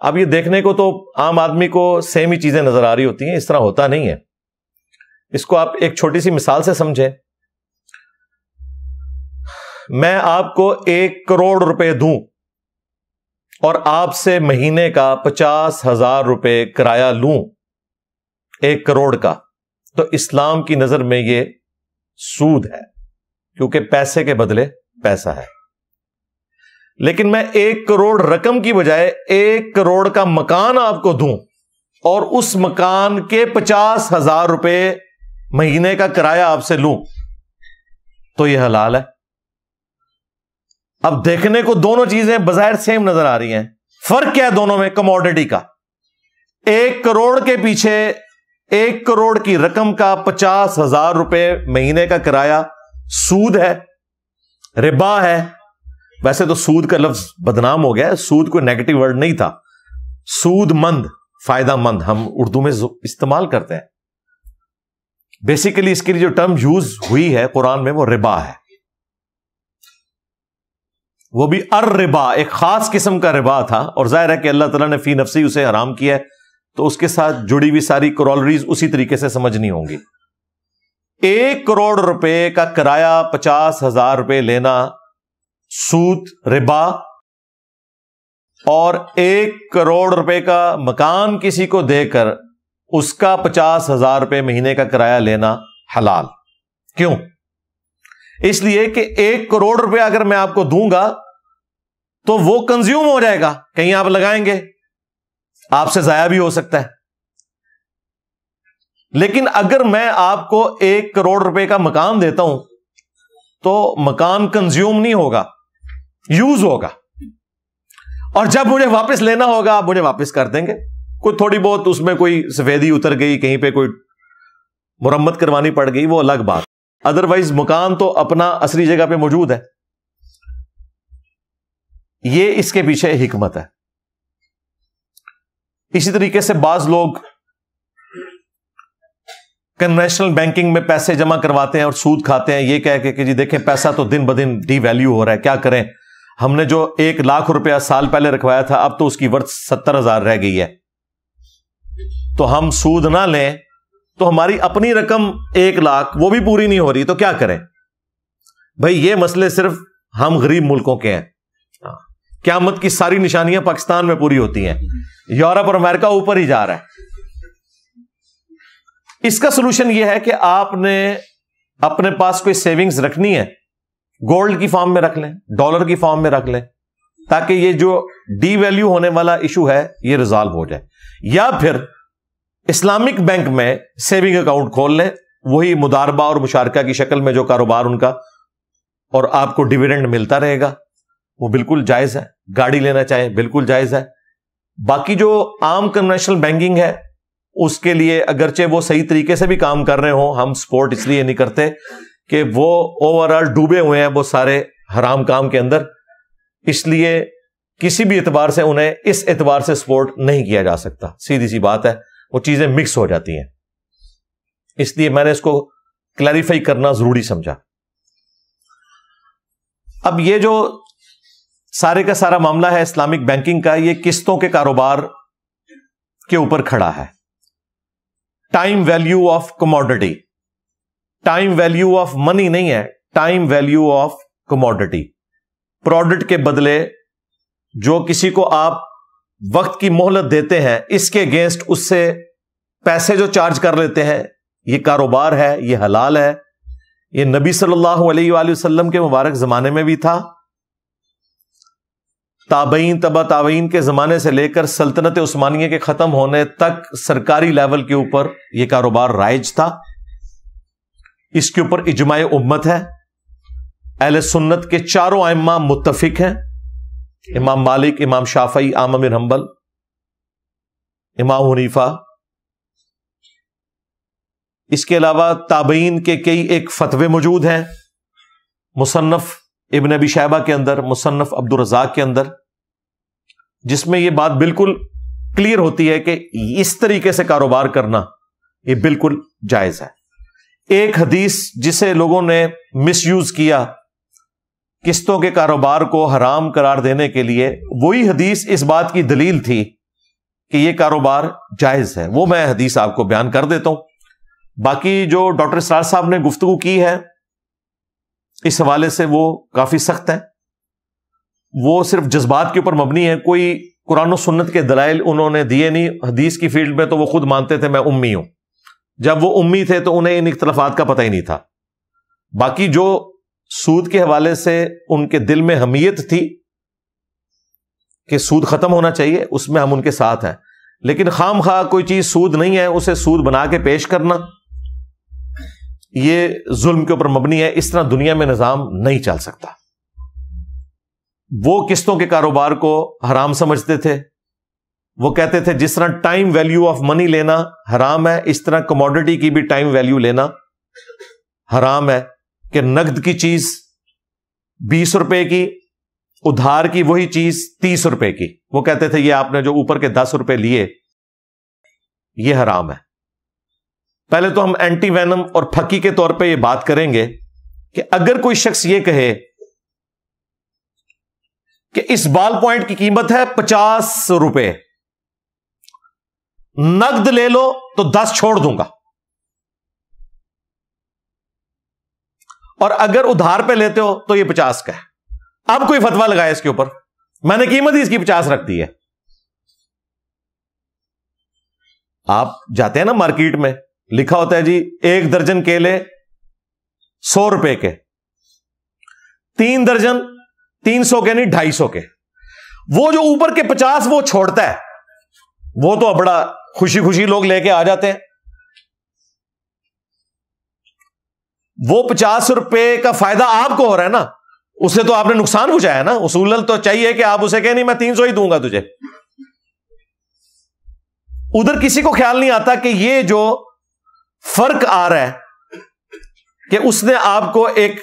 اب یہ دیکھنے کو تو عام آدمی کو سیم ہی چیزیں نظر آ رہی ہوتی ہیں, اس طرح ہوتا نہیں ہے. اس کو آپ ایک چھوٹی سی مثال سے سمجھیں. میں آپ کو 1 کروڑ روپے دوں اور آپ سے مہینے کا 50,000 روپے کرایہ لوں 1 کروڑ کا, تو اسلام کی نظر میں یہ سود ہے, کیونکہ پیسے کے بدلے پیسہ ہے. لیکن میں 1 کروڑ رقم کی بجائے 1 کروڑ کا مکان آپ کو دوں اور اس مکان کے 50,000 روپے مہینے کا کرایہ آپ سے لوں, تو یہ حلال ہے. اب دیکھنے کو دونوں چیزیں بظاہر سیم نظر آ رہی ہیں, فرق کیا ہے دونوں میں؟ کموڈٹی کا. 1 کروڑ کے پیچھے 1 کروڑ کی رقم کا 50,000 روپے مہینے کا کرایہ سود ہے, ربا ہے. ویسے تو سود کا لفظ بدنام ہو گیا ہے, سود کوئی نیگیٹو ورڈ نہیں تھا. سود مند, فائدہ مند ہم اردو میں استعمال کرتے ہیں. بیسیکلی اس کے لیے جو ٹرم یوز ہوئی ہے قرآن میں وہ ربا ہے. وہ بھی الربا, ایک خاص قسم کا ربا تھا, اور ظاہر ہے کہ اللہ تعالیٰ نے فی نفسی اسے حرام کیا ہے, تو اس کے ساتھ جڑی ہوئی ساری کورولریز اسی طریقے سے سمجھنی ہوں گی. 1 کروڑ روپے کا کرایہ 50,000 روپے لینا سود, ربا, اور 1 کروڑ روپے کا مکان کسی کو دے کر اس کا 50,000 روپے مہینے کا کرایہ لینا حلال. کیوں؟ اس لیے کہ 1 کروڑ روپے اگر میں آپ کو دوں گا تو وہ کنزیوم ہو جائے گا, کہیں آپ لگائیں گے, آپ سے ضائع بھی ہو سکتا ہے. لیکن اگر میں آپ کو 1 کروڑ روپے کا مکان دیتا ہوں تو مکان کنزیوم نہیں ہوگا, یوز ہوگا, اور جب مجھے واپس لینا ہوگا آپ مجھے واپس کر دیں گے. کوئی تھوڑی بہت اس میں کوئی سفیدی اتر گئی, کہیں پہ کوئی مرمت کروانی پڑ گئی, وہ الگ بات. ادروائز مکان تو اپنا اصلی جگہ پہ موجود ہے. یہ اس کے پیچھے حکمت ہے. اسی طریقے سے بعض لوگ کنونشنل بینکنگ میں پیسے جمع کرواتے ہیں اور سود کھاتے ہیں, یہ کہہ کے کہ جی دیکھیں پیسہ تو دن بدن ڈی ویلیو ہو رہا ہے, کیا کریں, ہم نے جو 1 لاکھ روپیہ سال پہلے رکھوایا تھا اب تو اس کی ورث 70,000 رہ گئی ہے, تو ہم سود نہ لیں تو ہماری اپنی رقم 1 لاکھ وہ بھی پوری نہیں ہو رہی, تو کیا کریں؟ بھائی یہ مسئلے صرف ہم غریب ملکوں کے ہیں. قیامت کی ساری نشانیاں پاکستان میں پوری ہوتی ہیں, یورپ اور امریکہ اوپر ہی جا رہا ہے. اس کا سولوشن یہ ہے کہ آپ نے اپنے پاس کوئی سیونگز رکھنی ہے, گولڈ کی فارم میں رکھ لیں, ڈالر کی فارم میں رکھ لیں, تاکہ یہ جو ڈی ویلیو ہونے والا ایشو ہے یہ ریزالو ہو جائے. یا پھر اسلامک بینک میں سیونگ اکاؤنٹ کھول لیں, وہی مداربہ اور مشارکہ کی شکل میں جو کاروبار ان کا, اور آپ کو ڈیویڈنڈ ملتا رہے گا, وہ بالکل جائز ہے. گاڑی لینا چاہیں بالکل جائز ہے. باقی جو عام کنونشنل بینکنگ ہے اس کے لیے اگرچہ وہ صحیح طریقے سے بھی کام کر رہے ہوں, ہم سپورٹ اس لیے نہیں کرتے کہ وہ اوور آل ڈوبے ہوئے ہیں وہ سارے حرام کام کے اندر, اس لیے کسی بھی اعتبار سے انہیں اس اعتبار سے سپورٹ نہیں کیا جا سکتا. سیدھی سی بات ہے, وہ چیزیں مکس ہو جاتی ہیں. اس لیے میں نے اس کو کلیریفائی کرنا ضروری سمجھا. اب یہ جو سارے کا سارا معاملہ ہے اسلامک بینکنگ کا, یہ قسطوں کے کاروبار کے اوپر کھڑا ہے. Time value of commodity, time value of money نہیں ہے, time value of commodity. Product کے بدلے جو کسی کو آپ وقت کی مہلت دیتے ہیں اس کے اگینسٹ اس سے پیسے جو چارج کر لیتے ہیں, یہ کاروبار ہے, یہ حلال ہے. یہ نبی صلی اللہ علیہ وآلہ وسلم کے مبارک زمانے میں بھی تھا, تابعین تبع تابعین کے زمانے سے لے کر سلطنت عثمانیہ کے ختم ہونے تک سرکاری لیول کے اوپر یہ کاروبار رائج تھا. اس کے اوپر اجماع امت ہے. اہل سنت کے چاروں ائمہ متفق ہیں، امام مالک، امام شافعی، احمد بن حنبل، امام حنیفہ۔ اس کے علاوہ تابعین کے کئی ایک فتوے موجود ہیں، مصنف ابن ابی شیبہ کے اندر، مصنف عبد الرزاق کے اندر، جس میں یہ بات بالکل کلیئر ہوتی ہے کہ اس طریقے سے کاروبار کرنا یہ بالکل جائز ہے۔ ایک حدیث جسے لوگوں نے مس یوز کیا قسطوں کے کاروبار کو حرام قرار دینے کے لیے، وہی حدیث اس بات کی دلیل تھی کہ یہ کاروبار جائز ہے، وہ میں حدیث آپ کو بیان کر دیتا ہوں۔ باقی جو ڈاکٹر اسرار صاحب نے گفتگو کی ہے اس حوالے سے وہ کافی سخت ہے، وہ صرف جذبات کے اوپر مبنی ہے، کوئی قرآن و سنت کے دلائل انہوں نے دیے نہیں۔ حدیث کی فیلڈ میں تو وہ خود مانتے تھے میں امی ہوں، جب وہ امی تھے تو انہیں ان اختلافات کا پتہ ہی نہیں تھا۔ باقی جو سود کے حوالے سے ان کے دل میں حمیت تھی کہ سود ختم ہونا چاہیے، اس میں ہم ان کے ساتھ ہیں، لیکن خام خواہ کوئی چیز سود نہیں ہے اسے سود بنا کے پیش کرنا یہ ظلم کے اوپر مبنی ہے۔ اس طرح دنیا میں نظام نہیں چل سکتا۔ وہ قسطوں کے کاروبار کو حرام سمجھتے تھے، وہ کہتے تھے جس طرح ٹائم ویلیو آف منی لینا حرام ہے، اس طرح کموڈٹی کی بھی ٹائم ویلیو لینا حرام ہے، کہ نقد کی چیز 20 روپے کی، ادھار کی وہی چیز 30 روپے کی، وہ کہتے تھے یہ آپ نے جو اوپر کے 10 روپے لیے یہ حرام ہے۔ پہلے تو ہم اینٹی وینم اور پھکی کے طور پہ یہ بات کریں گے کہ اگر کوئی شخص یہ کہے کہ اس بال پوائنٹ کی قیمت ہے 50 روپے، نقد لے لو تو 10 چھوڑ دوں گا، اور اگر ادھار پہ لیتے ہو تو یہ 50 کا ہے۔ اب کوئی فتویٰ لگائے اس کے اوپر، میں نے قیمت ہی اس کی 50 رکھ دی ہے۔ آپ جاتے ہیں نا مارکیٹ میں، لکھا ہوتا ہے جی 1 درجن کیلے 100 روپے کے، 3 درجن 300 کے نہیں 250 کے۔ وہ جو اوپر کے 50 وہ چھوڑتا ہے، وہ تو بڑا خوشی خوشی لوگ لے کے آ جاتے ہیں۔ وہ 50 روپے کا فائدہ آپ کو ہو رہا ہے نا، اسے تو آپ نے نقصان پہنچایا نا۔ اصولاً تو چاہیے کہ آپ اسے کہیں نہیں میں 300 ہی دوں گا تجھے۔ ادھر کسی کو خیال نہیں آتا کہ یہ جو فرق آ رہا ہے کہ اس نے آپ کو ایک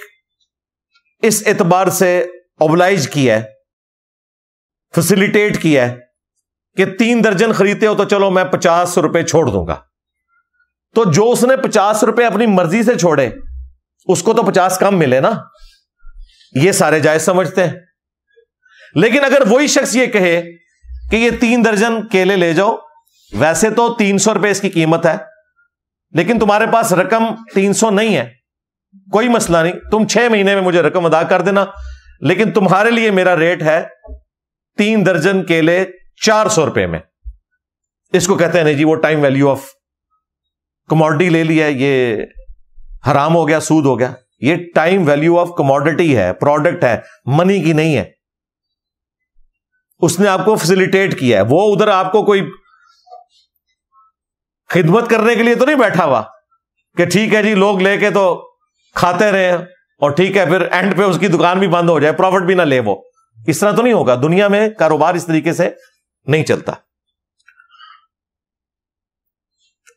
اس اعتبار سے اوبلائج کیا ہے، فیسیلیٹیٹ کیا ہے کہ 3 درجن خریدتے ہو تو چلو میں 50 روپے چھوڑ دوں گا۔ تو جو اس نے 50 روپے اپنی مرضی سے چھوڑے اس کو تو 50 کم ملے نا، یہ سارے جائز سمجھتے ہیں۔ لیکن اگر وہی شخص یہ کہے کہ یہ 3 درجن کیلے لے جاؤ، ویسے تو 300 روپے اس کی قیمت ہے، لیکن تمہارے پاس رقم 300 نہیں ہے، کوئی مسئلہ نہیں، تم 6 مہینے میں مجھے رقم ادا کر دینا، لیکن تمہارے لیے میرا ریٹ ہے 3 درجن کیلے 400 روپے میں۔ اس کو کہتے ہیں نہیں جی وہ ٹائم ویلیو آف کموڈٹی لے لیا ہے، یہ حرام ہو گیا، سود ہو گیا۔ یہ ٹائم ویلیو آف کموڈٹی ہے، پروڈکٹ ہے، منی کی نہیں ہے۔ اس نے آپ کو فیسیلیٹیٹ کیا ہے، وہ ادھر آپ کو کوئی خدمت کرنے کے لیے تو نہیں بیٹھا ہوا کہ ٹھیک ہے جی لوگ لے کے تو کھاتے رہے اور ٹھیک ہے پھر اینڈ پہ اس کی دکان بھی بند ہو جائے، پروفٹ بھی نہ لے۔ وہ اس طرح تو نہیں ہوگا، دنیا میں کاروبار اس طریقے سے نہیں چلتا۔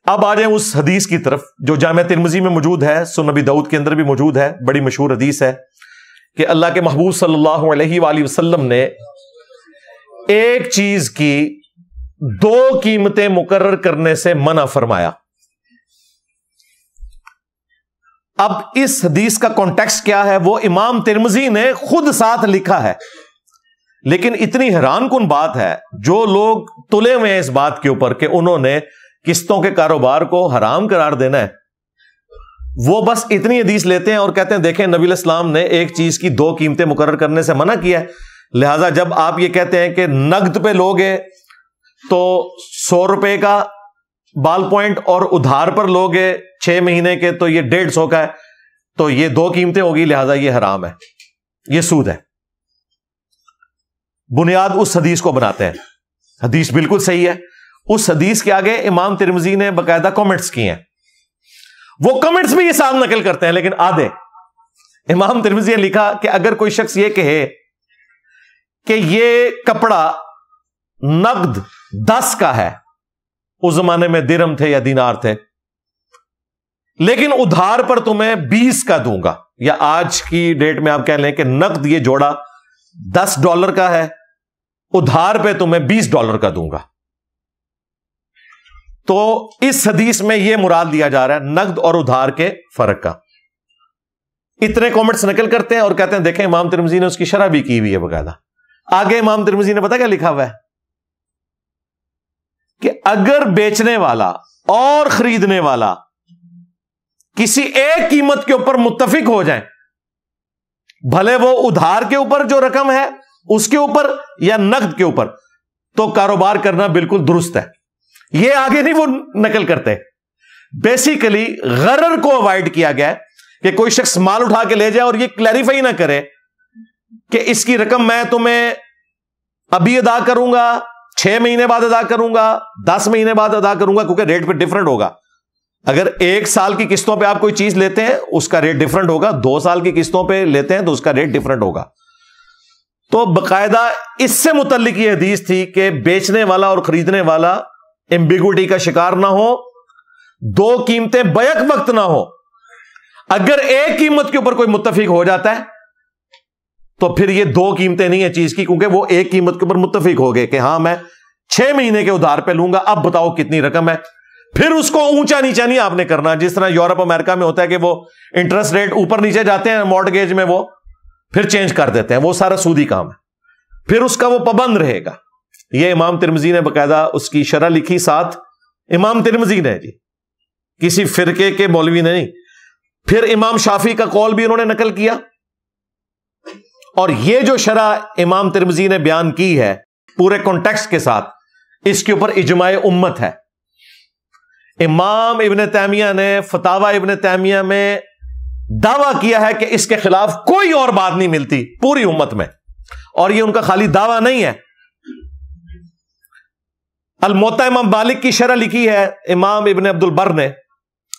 اب آ جائیں اس حدیث کی طرف جو جامع ترمذی میں موجود ہے، سنن نبی داؤد کے اندر بھی موجود ہے، بڑی مشہور حدیث ہے کہ اللہ کے محبوب صلی اللہ علیہ وآلہ وسلم نے ایک چیز کی 2 قیمتیں مقرر کرنے سے منع فرمایا۔ اب اس حدیث کا کانٹیکسٹ کیا ہے وہ امام ترمذی نے خود ساتھ لکھا ہے، لیکن اتنی حیران کن بات ہے، جو لوگ تلے ہوئے ہیں اس بات کے اوپر کہ انہوں نے قسطوں کے کاروبار کو حرام قرار دینا ہے، وہ بس اتنی حدیث لیتے ہیں اور کہتے ہیں دیکھیں نبی علیہ السلام نے ایک چیز کی 2 قیمتیں مقرر کرنے سے منع کیا ہے، لہذا جب آپ یہ کہتے ہیں کہ نقد پہ لوگے تو 100 روپے کا بال پوائنٹ اور ادھار پر لوگے 6 مہینے کے تو یہ 150 کا ہے، تو یہ 2 قیمتیں ہوگی، لہذا یہ حرام ہے، یہ سود ہے۔ بنیاد اس حدیث کو بناتے ہیں، حدیث بالکل صحیح ہے، اس حدیث کے آگے امام ترمذی نے باقاعدہ کامنٹس کیے ہیں، وہ کامنٹس بھی یہ ساتھ نقل کرتے ہیں لیکن آدھے، امام ترمذی نے لکھا کہ اگر کوئی شخص یہ کہے کہ یہ کپڑا نقد 10 کا ہے، اس زمانے میں درہم تھے یا دینار تھے، لیکن ادھار پر تمہیں 20 کا دوں گا، یا آج کی ڈیٹ میں آپ کہہ لیں کہ نقد یہ جوڑا $10 کا ہے، ادھار پہ تمہیں $20 کا دوں گا، تو اس حدیث میں یہ مراد دیا جا رہا ہے نقد اور ادھار کے فرق کا۔ اتنے کامنٹس نقل کرتے ہیں اور کہتے ہیں دیکھیں امام ترمذی نے اس کی شرح بھی کی ہوئی ہے باقاعدہ۔ آگے امام ترمذی نے پتہ کیا لکھا ہوا ہے کہ اگر بیچنے والا اور خریدنے والا کسی ایک قیمت کے اوپر متفق ہو جائیں، بھلے وہ ادھار کے اوپر جو رقم ہے اس کے اوپر یا نقد کے اوپر، تو کاروبار کرنا بالکل درست ہے۔ یہ آگے نہیں وہ نقل کرتے، بیسیکلی غرر کو اوائڈ کیا گیا ہے کہ کوئی شخص مال اٹھا کے لے جائے اور یہ کلیریفائی نہ کرے کہ اس کی رقم میں تمہیں ابھی ادا کروں گا، 6 مہینے بعد ادا کروں گا، 10 مہینے بعد ادا کروں گا، کیونکہ ریٹ پہ ڈیفرنٹ ہوگا۔ اگر 1 سال کی قسطوں پہ آپ کوئی چیز لیتے ہیں اس کا ریٹ ڈیفرنٹ ہوگا، 2 سال کی قسطوں پہ لیتے ہیں تو اس کا ریٹ ڈیفرنٹ ہوگا۔ تو باقاعدہ اس سے متعلق یہ حدیث تھی کہ بیچنے والا اور خریدنے والا ایمبیگوٹی کا شکار نہ ہو، 2 قیمتیں بیک وقت نہ ہو۔ اگر ایک قیمت کے اوپر کوئی متفق ہو جاتا ہے تو پھر یہ 2 قیمتیں نہیں ہیں چیز کی، کیونکہ وہ ایک قیمت کے اوپر متفق ہو گئے کہ ہاں میں 6 مہینے کے ادھار پہ لوں گا، اب بتاؤ کتنی رقم ہے۔ پھر اس کو اونچا نیچا نہیں آپ نے کرنا، جس طرح یورپ امریکہ میں ہوتا ہے کہ وہ انٹرسٹ ریٹ اوپر نیچے جاتے ہیں مارٹگیج میں، وہ پھر چینج کر دیتے ہیں، وہ سارا سودی کام ہے، پھر اس کا وہ پابند رہے گا۔ یہ امام ترمذی نے باقاعدہ اس کی شرح لکھی، ساتھ امام ترمذی نے جی، کسی فرقے کے مولوی نے نہیں۔ پھر امام شافعی کا قول بھی انہوں نے نقل کیا، اور یہ جو شرح امام ترمذی نے بیان کی ہے پورے کانٹیکسٹ کے ساتھ، اس کے اوپر اجماع امت ہے۔ امام ابن تیمیہ نے فتاوی ابن تیمیہ میں دعویٰ کیا ہے کہ اس کے خلاف کوئی اور بات نہیں ملتی پوری امت میں، اور یہ ان کا خالی دعویٰ نہیں ہے۔ الموطا امام مالک کی شرح لکھی ہے امام ابن عبد البر نے،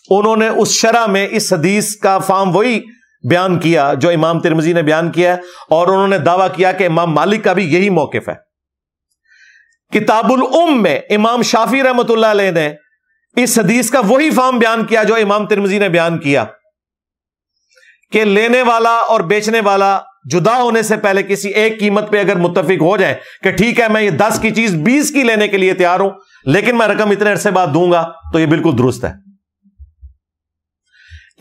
انہوں نے اس شرح میں اس حدیث کا فہم وہی بیان کیا جو امام ترمذی نے بیان کیا ہے، اور انہوں نے دعویٰ کیا کہ امام مالک کا بھی یہی موقف ہے۔ کتاب الام میں امام شافعی رحمۃ اللہ علیہ نے اس حدیث کا وہی فہم بیان کیا جو امام ترمذی نے بیان کیا، کہ لینے والا اور بیچنے والا جدا ہونے سے پہلے کسی ایک قیمت پہ اگر متفق ہو جائیں کہ ٹھیک ہے میں یہ 10 کی چیز 20 کی لینے کے لیے تیار ہوں، لیکن میں رقم اتنے عرصے بعد دوں گا، تو یہ بالکل درست ہے۔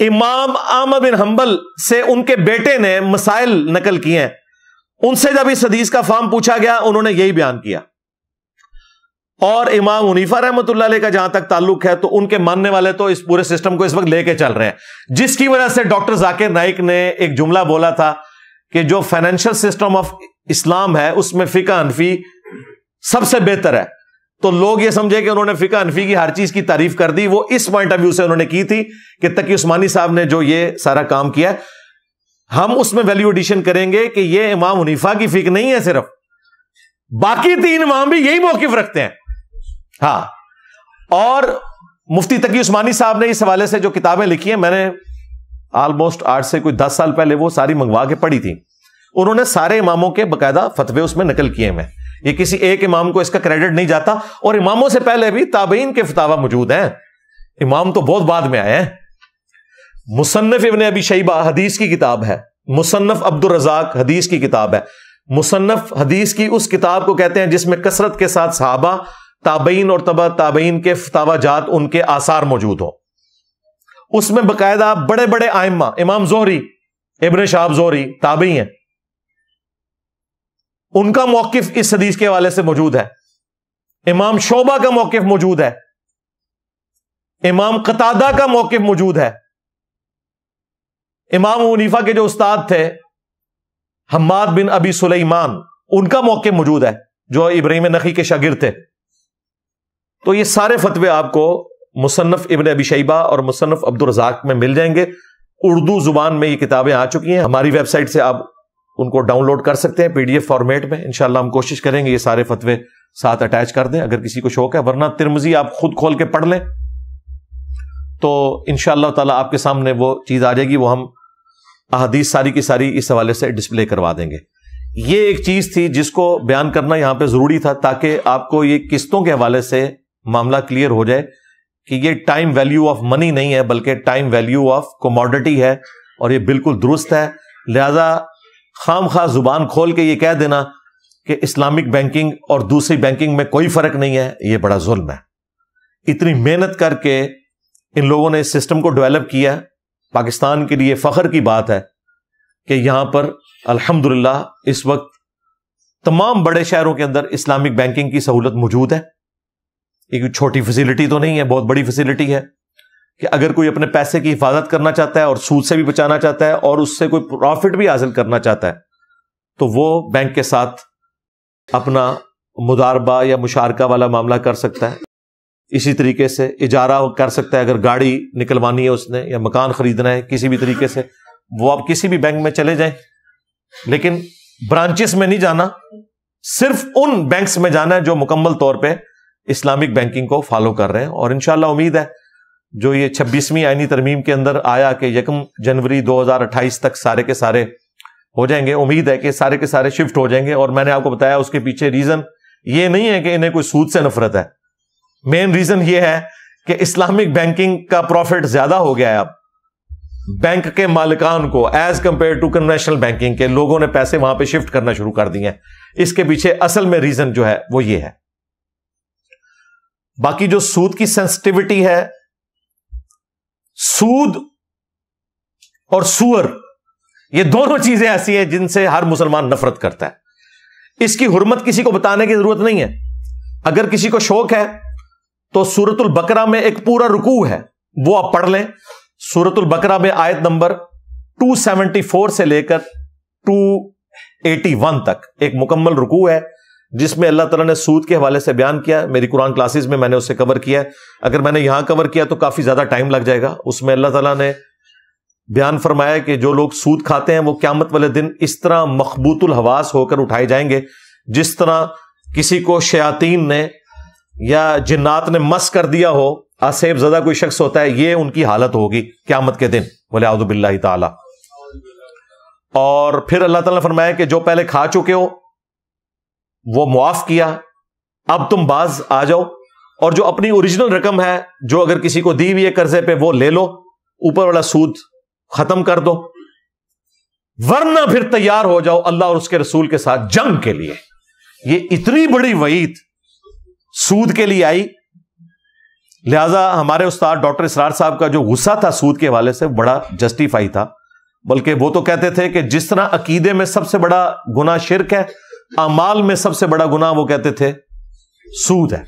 امام احمد بن حنبل سے ان کے بیٹے نے مسائل نقل کیے ہیں، ان سے جب اس حدیث کا فہم پوچھا گیا انہوں نے یہی بیان کیا۔ اور امام حنیفہ رحمۃ اللہ علیہ کا جہاں تک تعلق ہے تو ان کے ماننے والے تو اس پورے سسٹم کو اس وقت لے کے چل رہے ہیں، جس کی وجہ سے ڈاکٹر ذاکر نائک نے ایک جملہ بولا تھا کہ جو فائنینشل سسٹم آف اسلام ہے اس میں فقہ حنفی سب سے بہتر ہے۔ تو لوگ یہ سمجھے کہ انہوں نے فقہ حنفی کی ہر چیز کی تعریف کر دی، وہ اس پوائنٹ آف ویو سے انہوں نے کی تھی کہ تقی عثمانی صاحب نے جو یہ سارا کام کیا ہے، ہم اس میں ویلیو ایڈیشن کریں گے کہ یہ امام حنیفہ کی فقہ نہیں ہے صرف، باقی 3 امام بھی یہی موقف رکھتے ہیں۔ ہاں، اور مفتی تقی عثمانی صاحب نے اس حوالے سے جو کتابیں لکھی ہیں، میں نے آلموسٹ 8 سے کوئی 10 سال پہلے وہ ساری منگوا کے پڑھی تھی، انہوں نے سارے اماموں کے باقاعدہ فتوے اس میں نقل کیے ہیں۔ یہ کسی ایک امام کو اس کا کریڈٹ نہیں جاتا، اور اماموں سے پہلے بھی تابعین کے فتاوی موجود ہیں، امام تو بہت بعد میں آئے ہیں۔ مصنف ابن ابی شیبہ حدیث کی کتاب ہے، مصنف عبد الرزاق حدیث کی کتاب ہے، مصنف حدیث کی اس کتاب کو کہتے ہیں جس میں کثرت کے ساتھ صحابہ، تابعین اور تبع تابعین کے فتاوی جات، ان کے آثار موجود ہوں۔ اس میں باقاعدہ بڑے بڑے ائمہ، امام زہری، ابن شہاب زہری تابعی ہیں، ان کا موقف اس حدیث کے حوالے سے موجود ہے، امام شعبہ کا موقف موجود ہے، امام قتادہ کا موقف موجود ہے، امام حنیفہ کے جو استاد تھے حماد بن ابی سلیمان، ان کا موقف موجود ہے جو ابراہیم نخعی کے شاگرد تھے۔ تو یہ سارے فتوے آپ کو مصنف ابن ابی شیبہ اور مصنف عبد الرزاق میں مل جائیں گے۔ اردو زبان میں یہ کتابیں آ چکی ہیں، ہماری ویب سائٹ سے آپ ان کو ڈاؤن لوڈ کر سکتے ہیں PDF فارمیٹ میں۔ انشاءاللہ ہم کوشش کریں گے یہ سارے فتوے ساتھ اٹیچ کر دیں اگر کسی کو شوق ہے، ورنہ ترمذی آپ خود کھول کے پڑھ لیں تو انشاءاللہ تعالی آپ کے سامنے وہ چیز آ جائے گی، وہ ہم احادیث ساری کی ساری اس حوالے سے ڈسپلے کروا دیں گے. یہ ایک چیز تھی جس کو بیان کرنا یہاں پہ ضروری تھا تاکہ آپ کو یہ قسطوں کے حوالے سے معاملہ کلیئر ہو جائے کہ یہ ٹائم ویلیو آف منی نہیں ہے بلکہ ٹائم ویلیو آف کوموڈٹی ہے, اور یہ بالکل درست ہے. لہذا خام خواہ زبان کھول کے یہ کہہ دینا کہ اسلامک بینکنگ اور دوسری بینکنگ میں کوئی فرق نہیں ہے, یہ بڑا ظلم ہے. اتنی محنت کر کے ان لوگوں نے اس سسٹم کو ڈیولپ کیا. پاکستان کے لیے فخر کی بات ہے کہ یہاں پر الحمدللہ اس وقت تمام بڑے شہروں کے اندر اسلامک بینکنگ کی سہولت موجود ہے. یہ کوئی چھوٹی فیسلٹی تو نہیں ہے, بہت بڑی فیسلٹی ہے کہ اگر کوئی اپنے پیسے کی حفاظت کرنا چاہتا ہے اور سود سے بھی بچانا چاہتا ہے اور اس سے کوئی پروفٹ بھی حاصل کرنا چاہتا ہے تو وہ بینک کے ساتھ اپنا مضاربہ یا مشارکہ والا معاملہ کر سکتا ہے. اسی طریقے سے اجارہ کر سکتا ہے, اگر گاڑی نکلوانی ہے اس نے یا مکان خریدنا ہے کسی بھی طریقے سے, وہ آپ کسی بھی بینک میں چلے جائیں, لیکن برانچز میں نہیں جانا, صرف ان بینکس میں جانا ہے جو مکمل طور پہ اسلامک بینکنگ کو فالو کر رہے ہیں. اور انشاءاللہ امید ہے جو یہ 26ویں آئینی ترمیم کے اندر آیا کہ 1 جنوری 2028 تک سارے کے سارے ہو جائیں گے, امید ہے کہ سارے کے سارے شفٹ ہو جائیں گے. اور میں نے آپ کو بتایا اس کے پیچھے ریزن یہ نہیں ہے کہ انہیں کوئی سود سے نفرت ہے, مین ریزن یہ ہے کہ اسلامک بینکنگ کا پروفٹ زیادہ ہو گیا ہے. اب بینک کے مالکان کو as compared to conventional banking کے لوگوں نے پیسے وہاں پہ شفٹ کرنا شروع کر دیے ہیں. اس کے پیچھے اصل میں ریزن جو ہے وہ یہ ہے. باقی جو سود کی سینسٹیوٹی ہے, سود اور سور یہ دونوں چیزیں ایسی ہیں جن سے ہر مسلمان نفرت کرتا ہے. اس کی حرمت کسی کو بتانے کی ضرورت نہیں ہے. اگر کسی کو شوق ہے تو سورۃ البقرہ میں ایک پورا رکوع ہے, وہ آپ پڑھ لیں. سورۃ البقرہ میں آیت نمبر 274 سے لے کر 281 تک ایک مکمل رکوع ہے جس میں اللہ تعالیٰ نے سود کے حوالے سے بیان کیا. میری قرآن کلاسز میں نے اسے کور کیا ہے, اگر میں نے یہاں کور کیا تو کافی زیادہ ٹائم لگ جائے گا. اس میں اللہ تعالیٰ نے بیان فرمایا کہ جو لوگ سود کھاتے ہیں وہ قیامت والے دن اس طرح مخبوط الحواس ہو کر اٹھائے جائیں گے جس طرح کسی کو شیاطین نے یا جنات نے مس کر دیا ہو, آسیب زدہ کوئی شخص ہوتا ہے, یہ ان کی حالت ہوگی قیامت کے دن, والعیاذ باللہ تعالی. اور پھر اللہ تعالیٰ نے فرمایا کہ جو پہلے کھا چکے ہو وہ معاف کیا, اب تم باز آ جاؤ, اور جو اپنی اوریجنل رقم ہے جو اگر کسی کو دی ہوئی ہے قرضے پہ وہ لے لو, اوپر والا سود ختم کر دو, ورنہ پھر تیار ہو جاؤ اللہ اور اس کے رسول کے ساتھ جنگ کے لیے. یہ اتنی بڑی وعید سود کے لیے آئی. لہذا ہمارے استاد ڈاکٹر اسرار صاحب کا جو غصہ تھا سود کے حوالے سے بڑا جسٹیفائی تھا, بلکہ وہ تو کہتے تھے کہ جس طرح عقیدے میں سب سے بڑا گناہ شرک ہے, اعمال میں سب سے بڑا گناہ وہ کہتے تھے سود ہے.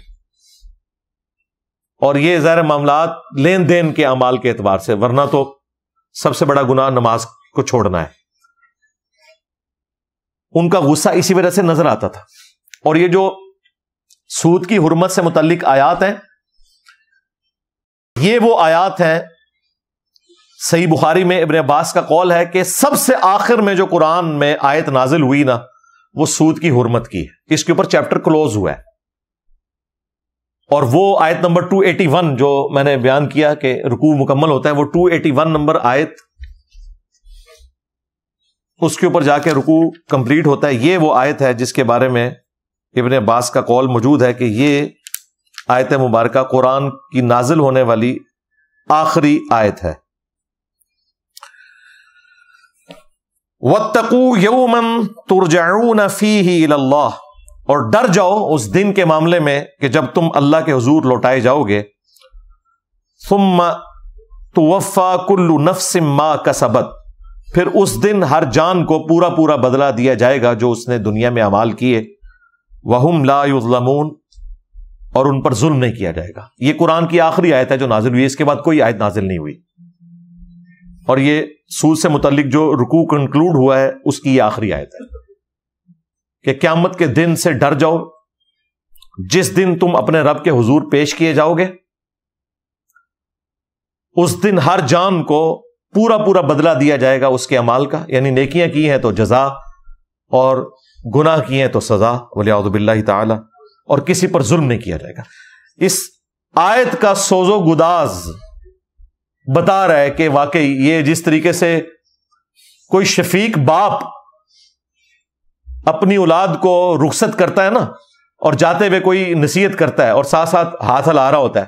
اور یہ ظاہر معاملات لین دین کے اعمال کے اعتبار سے, ورنہ تو سب سے بڑا گناہ نماز کو چھوڑنا ہے. ان کا غصہ اسی وجہ سے نظر آتا تھا. اور یہ جو سود کی حرمت سے متعلق آیات ہیں, یہ وہ آیات ہیں, صحیح بخاری میں ابن عباس کا قول ہے کہ سب سے آخر میں جو قرآن میں آیت نازل ہوئی نا وہ سود کی حرمت کی ہے, اس کے اوپر چیپٹر کلوز ہوا ہے. اور وہ آیت نمبر 281 جو میں نے بیان کیا کہ رکوع مکمل ہوتا ہے, وہ 281 نمبر آیت, اس کے اوپر جا کے رکوع کمپلیٹ ہوتا ہے. یہ وہ آیت ہے جس کے بارے میں ابن عباس کا قول موجود ہے کہ یہ آیت مبارکہ قرآن کی نازل ہونے والی آخری آیت ہے. وَاتَّقُوا يَوْمًا تُرْجَعُونَ فِيهِ إِلَى اللَّهِ, اور ڈر جاؤ اس دن کے معاملے میں کہ جب تم اللہ کے حضور لوٹائے جاؤ گے. ثُمَّ تُوَفَّى كُلُّ نَفْسٍ مَا كَسَبَتْ, پھر اس دن ہر جان کو پورا پورا بدلہ دیا جائے گا جو اس نے دنیا میں اعمال کیے. وَهُمْ لَا يُظْلَمُونَ, اور ان پر ظلم نہیں کیا جائے گا. یہ قرآن کی آخری آیت ہے جو نازل ہوئی, اس کے بعد کوئی آیت نازل نہیں ہوئی. اور یہ سود سے متعلق جو رکوع کنکلوڈ ہوا ہے اس کی یہ آخری آیت ہے کہ قیامت کے دن سے ڈر جاؤ جس دن تم اپنے رب کے حضور پیش کیے جاؤ گے. اس دن ہر جان کو پورا پورا بدلہ دیا جائے گا اس کے اعمال کا, یعنی نیکیاں کی ہیں تو جزا اور گناہ کی ہیں تو سزا, والعیاذ باللہ تعالی. اور کسی پر ظلم نہیں کیا جائے گا. اس آیت کا سوز و گداز بتا رہا ہے کہ واقعی یہ جس طریقے سے کوئی شفیق باپ اپنی اولاد کو رخصت کرتا ہے نا اور جاتے ہوئے کوئی نصیحت کرتا ہے اور ساتھ ساتھ ہاتھ ہلا رہا ہوتا ہے،